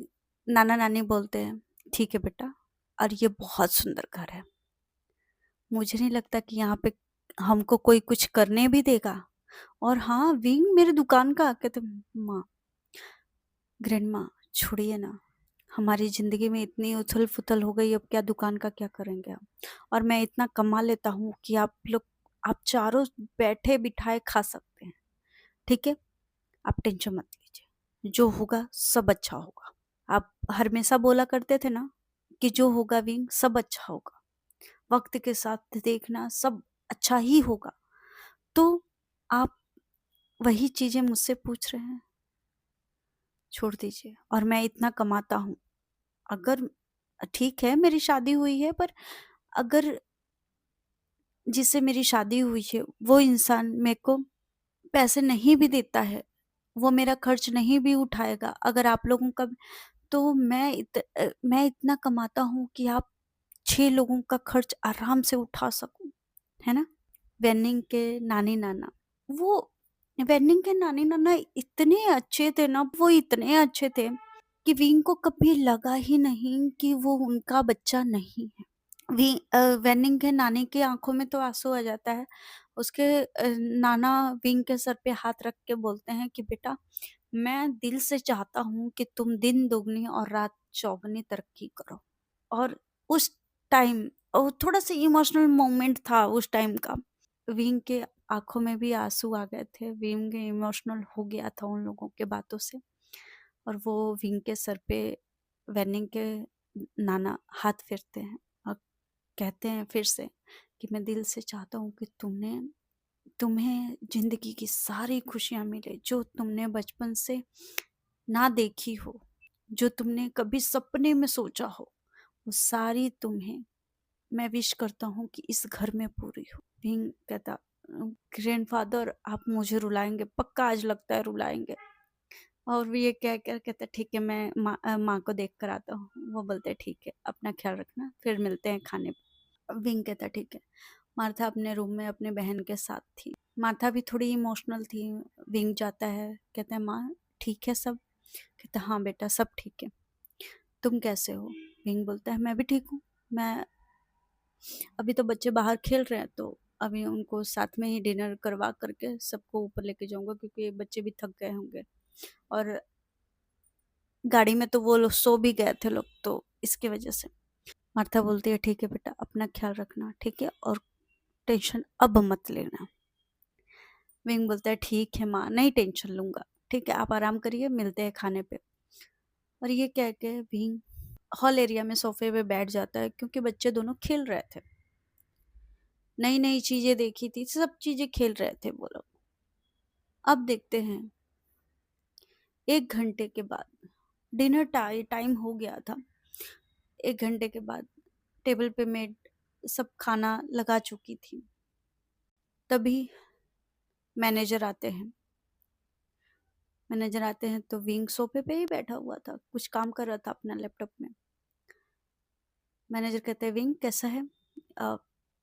नाना नानी बोलते हैं ठीक है बेटा, और ये बहुत सुंदर घर है, मुझे नहीं लगता कि यहाँ पे हमको कोई कुछ करने भी देगा। और हाँ, विंग मेरे दुकान का कहते माँ, ग्रैंड माँ छोड़िए ना, हमारी जिंदगी में इतनी उथल फुथल हो गई, अब क्या दुकान का क्या करेंगे हम? और मैं इतना कमा लेता हूँ कि आप चारों बैठे बिठाए खा सकते हैं, ठीक है? आप टेंशन मत लीजिए, जो होगा सब अच्छा होगा। आप हमेशा बोला करते थे ना कि जो होगा विंग सब अच्छा होगा, वक्त के साथ देखना सब अच्छा ही होगा। तो आप वही चीजें मुझसे पूछ रहे हैं, छोड़ दीजिए। और मैं इतना कमाता हूँ, अगर ठीक है मेरी शादी हुई है, पर अगर जिससे मेरी शादी हुई है वो इंसान मेरे को पैसे नहीं भी देता है, वो मेरा खर्च नहीं भी उठाएगा, अगर आप लोगों का, तो मैं इतना कमाता हूँ कि आप 6 लोगों का खर्च आराम से उठा सकूं, है ना? वेनिंग के नानी नाना, वो वेनिंग के नानी नाना इतने अच्छे थे ना, वो इतने अच्छे थे कि विंग को कभी लगा ही नहीं कि वो उनका बच्चा नहीं है। वेनिंग के नानी की आंखों में तो आंसू आ जाता है। उसके नाना विंग के सर पे हाथ रख के बोलते हैं कि बेटा, मैं दिल से चाहता हूँ कि तुम दिन दोगुनी और रात चौगुनी तरक्की करो। और उस टाइम और थोड़ा सा इमोशनल मोमेंट था उस टाइम का। विंग के आंखों में भी आंसू आ गए थे, विंग इमोशनल हो गया था उन लोगों के बातों से। और वो विंग के सर पे वेनिंग के नाना हाथ फेरते हैं और कहते हैं फिर से कि मैं दिल से चाहता हूँ कि तुम्हें जिंदगी की सारी खुशियां मिले जो तुमने बचपन से ना देखी हो, जो तुमने कभी सपने में सोचा हो, वो सारी तुम्हें मैं विश करता हूँ कि इस घर में पूरी हो। विंग कहता ग्रैंडफादर आप मुझे रुलाएंगे, पक्का आज लगता है रुलाएंगे। और वो ये कह कर कहता ठीक है, मैं माँ को देख कर आता हूँ। वो बोलते ठीक है, अपना ख्याल रखना, फिर मिलते हैं खाने पे। विंग कहता ठीक है। मार्था अपने रूम में अपने बहन के साथ थी। मार्था भी थोड़ी इमोशनल थी। विंग जाता है, कहता है माँ ठीक है सब? कहता हाँ बेटा सब ठीक है, तुम कैसे हो? विंग बोलता है मैं भी ठीक हूँ, मैं अभी तो बच्चे बाहर खेल रहे हैं, तो अभी उनको साथ में ही डिनर करवा करके सबको ऊपर लेके जाऊंगा, क्योंकि ये बच्चे भी थक गए होंगे। और गाड़ी में तो वो लोग सो भी गए थे लोग, तो इसकी वजह से मार्था बोलती है ठीक है बेटा, अपना ख्याल रखना, ठीक है, और टेंशन अब मत लेना। विंग बोलता है ठीक है माँ, नहीं टेंशन लूंगा, ठीक है, आप आराम करिए, मिलते हैं खाने पे। और ये कह के विंग हॉल एरिया में सोफे पे बैठ जाता है, क्योंकि बच्चे दोनों खेल रहे थे, नई नई चीजें देखी थी, सब चीजें खेल रहे थे वो लोग। अब देखते हैं 1 घंटे के बाद, डिनर टाइम हो गया था। 1 घंटे के बाद टेबल पे मेड सब खाना लगा चुकी थी। तभी मैनेजर आते हैं। मैनेजर आते हैं तो विंग सोफे पे ही बैठा हुआ था, कुछ काम कर रहा था अपना लैपटॉप में। मैनेजर कहते हैं विंग कैसा है? अ,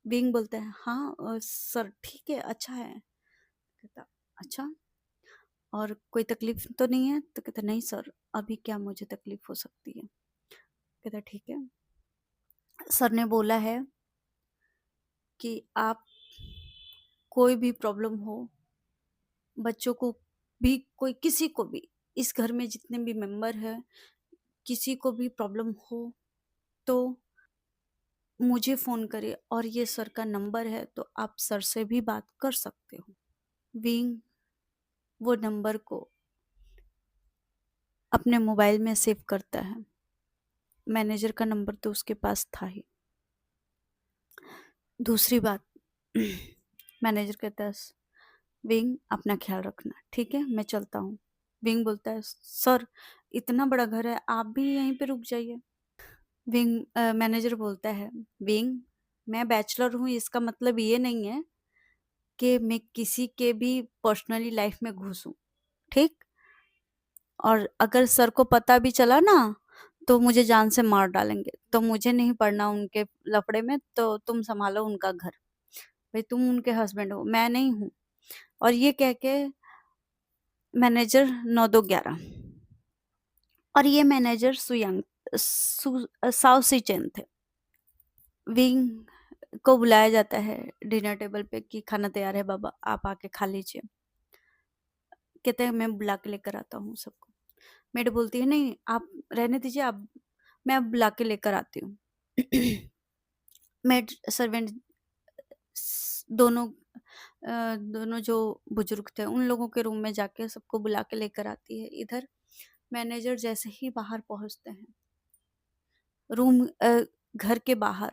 विंग बोलते हैं हाँ सर ठीक है, अच्छा है। कहता अच्छा, और कोई तकलीफ तो नहीं है? तो कहता नहीं सर, अभी क्या मुझे तकलीफ हो सकती है। कहता ठीक है, सर ने बोला है कि आप कोई भी प्रॉब्लम हो, बच्चों को भी, कोई किसी को भी, इस घर में जितने भी मेंबर हैं, किसी को भी प्रॉब्लम हो तो मुझे फोन करे, और ये सर का नंबर है, तो आप सर से भी बात कर सकते हो। विंग वो नंबर को अपने मोबाइल में सेव करता है। मैनेजर का नंबर तो उसके पास था ही। दूसरी बात, मैनेजर कहता है विंग अपना ख्याल रखना, ठीक है, मैं चलता हूँ। विंग बोलता है सर इतना बड़ा घर है, आप भी यहीं पे रुक जाइए। मैनेजर बोलता है विंग, मैं बैचलर हूँ, इसका मतलब ये नहीं है कि मैं किसी के भी पर्सनली लाइफ में घुसूं, ठीक? और अगर सर को पता भी चला ना तो मुझे जान से मार डालेंगे, तो मुझे नहीं पड़ना उनके लफड़े में, तो तुम संभालो उनका घर, भाई तुम उनके हस्बैंड हो, मैं नहीं हूँ। और ये कह के मैनेजर 9-2-11, और ये मैनेजर साउ सीचेन थे। विंग को बुलाया जाता है डिनर टेबल पे कि खाना तैयार है बाबा, आप आके खा लीजिए। कहते हैं मैं बुला के लेकर आता हूँ सबको। मेड बोलती है नहीं आप रहने दीजिए, आप, मैं अब बुला के लेकर आती हूँ। मेड सर्वेंट दोनों दोनों जो बुजुर्ग थे उन लोगों के रूम में जाके सबको बुला के लेकर आती है। इधर मैनेजर जैसे ही बाहर पहुंचते हैं, रूम घर के बाहर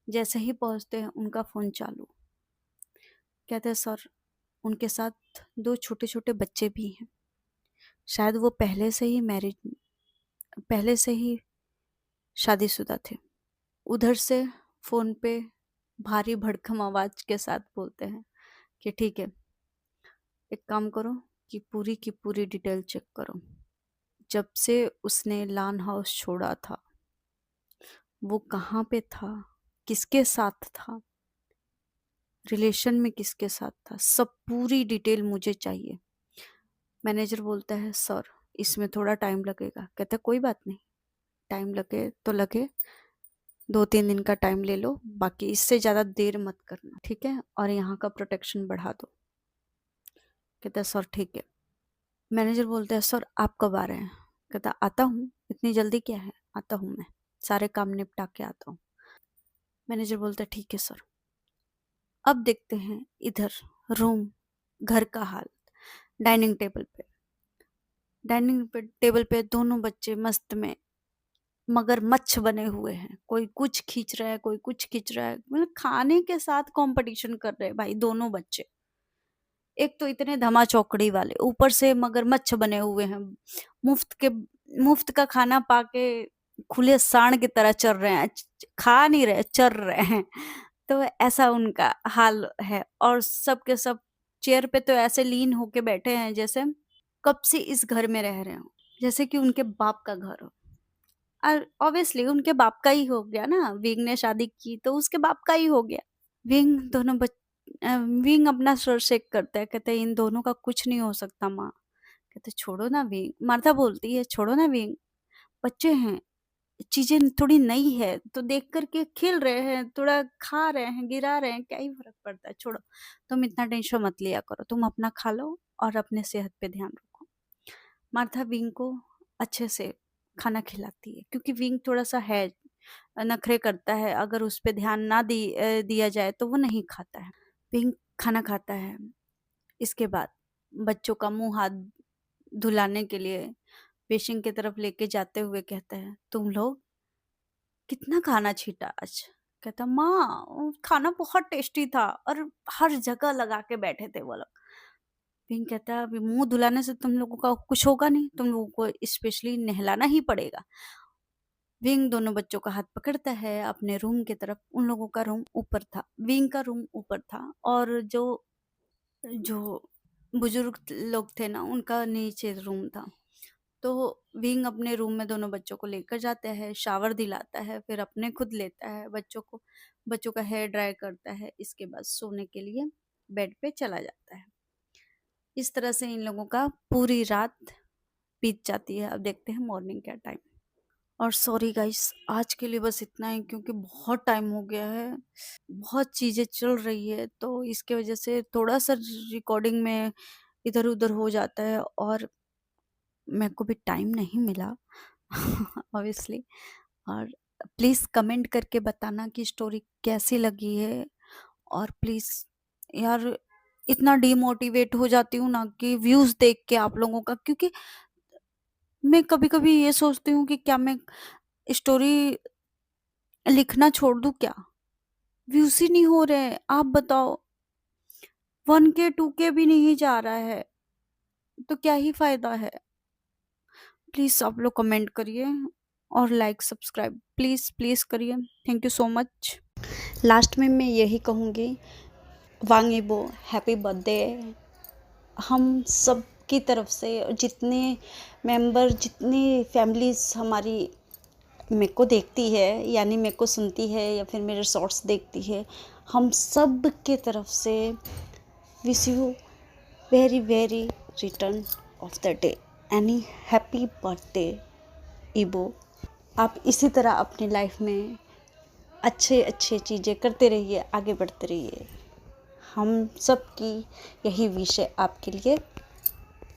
जैसे ही पहुंचते हैं, उनका फोन चालू। कहते हैं सर उनके साथ 2 छोटे-छोटे बच्चे भी हैं। शायद वो पहले से ही शादीशुदा थे। उधर से फ़ोन पे भारी भड़कम आवाज़ के साथ बोलते हैं कि ठीक है, एक काम करो कि पूरी की पूरी डिटेल चेक करो। जब से उसने लान हाउस छोड़ा था, वो कहाँ पे था, किसके साथ था, रिलेशन में किसके साथ था, सब पूरी डिटेल मुझे चाहिए। मैनेजर बोलता है सर इसमें थोड़ा टाइम लगेगा। कहता है कोई बात नहीं, टाइम लगे तो लगे, 2-3 दिन का टाइम ले लो, बाकी इससे ज़्यादा देर मत करना, ठीक है, और यहाँ का प्रोटेक्शन बढ़ा दो। कहता है सर ठीक है। मैनेजर बोलता है सर आप कब आ रहे हैं? कहता आता हूँ, इतनी जल्दी क्या है, आता हूँ मैं, सारे काम निपटा के आता हूँ। मैनेजर बोलता है ठीक है सर। अब देखते हैं इधर रूम, घर का हाल। डाइनिंग टेबल पे, टेबल पे दोनों बच्चे मस्त में मगरमच्छ बने हुए हैं, कोई कुछ खींच रहा है, कोई कुछ खींच रहा है, मतलब खाने के साथ कंपटीशन कर रहे हैं भाई दोनों बच्चे। एक तो इतने धमा चौकड़ी वाले, ऊपर से मगरमच्छ बने हुए हैं, मुफ्त के मुफ्त का खाना पाके खुले सांड की तरह चर रहे हैं, खा नहीं रहे, चर रहे हैं। तो ऐसा उनका हाल है, और सब के सब चेयर पे तो ऐसे लीन होके बैठे हैं जैसे कब से इस घर में रह रहे हो, जैसे कि उनके बाप का घर हो। और ऑब्वियसली उनके बाप का ही हो गया ना, विंग ने शादी की तो उसके बाप का ही हो गया। विंग विंग अपना सर शेक करता है, कहते हैं इन दोनों का कुछ नहीं हो सकता माँ। कहते छोड़ो ना विंग, मार्था बोलती है छोड़ो ना विंग, बच्चे हैं, चीजें थोड़ी नई है तो देख करके खेल रहे हैं, थोड़ा खा रहे हैं, गिरा रहे हैं, क्या ही फर्क पड़ता है, छोड़ो, तुम इतना टेंशन मत लिया करो, तुम अपना खा लो और अपने सेहत पे ध्यान रखो। मार्था विंग को अच्छे से खाना खिलाती है, क्योंकि विंग थोड़ा सा है नखरे करता है, अगर उस पे ध्यान ना दिया जाए तो वो नहीं खाता है। पिंक खाना खाता है। इसके बाद बच्चों का मुँह हाथ धुलाने के लिए बेसिन की तरफ लेके जाते हुए कहता है, तुम लोग कितना खाना छीटा आज? कहता, माँ खाना बहुत टेस्टी था और हर जगह लगा के बैठे थे वो लोग। पिंक कहता है, अभी मुंह धुलाने से तुम लोगों का कुछ होगा नहीं, तुम लोगों को स्पेशली नहलाना ही पड़ेगा। विंग दोनों बच्चों का हाथ पकड़ता है अपने रूम की तरफ। उन लोगों का रूम ऊपर था, विंग का रूम ऊपर था और जो जो बुजुर्ग लोग थे ना, उनका नीचे रूम था। तो विंग अपने रूम में दोनों बच्चों को लेकर जाता है, शावर दिलाता है, फिर अपने खुद लेता है बच्चों का हेयर ड्राई करता है। इसके बाद सोने के लिए बेड पे चला जाता है। इस तरह से इन लोगों का पूरी रात बीत जाती है। अब देखते हैं मॉर्निंग क्या टाइम। और सॉरी गाइस, आज के लिए बस इतना ही, क्योंकि बहुत टाइम हो गया है, बहुत चीज़ें चल रही है, तो इसके वजह से थोड़ा सा रिकॉर्डिंग में इधर उधर हो जाता है और मेरे को भी टाइम नहीं मिला ऑब्वियसली। और प्लीज़ कमेंट करके बताना कि स्टोरी कैसी लगी है। और प्लीज़ यार, इतना डिमोटिवेट हो जाती हूँ ना कि व्यूज़ देख के आप लोगों का, क्योंकि मैं कभी कभी ये सोचती हूँ कि क्या मैं स्टोरी लिखना छोड़ दूँ क्या? व्यूज़ ही नहीं हो रहे हैं, आप बताओ। 1K 2K भी नहीं जा रहा है, तो क्या ही फायदा है। प्लीज़ आप लोग कमेंट करिए और लाइक सब्सक्राइब प्लीज़ प्लीज़ करिए। Thank you so much. Last में मैं यही कहूँगी, वांग इबो हैप्पी बर्थडे। हम सब की तरफ से जितने मेंबर, जितनी फैमिलीज़ हमारी मेरे को देखती है, यानी मेरे को सुनती है या फिर मेरे शॉर्ट्स देखती है, हम सब के तरफ से wish you very very return of the day any happy birthday इबो। आप इसी तरह अपनी लाइफ में अच्छे अच्छे चीज़ें करते रहिए, आगे बढ़ते रहिए। हम सब की यही विश है आपके लिए।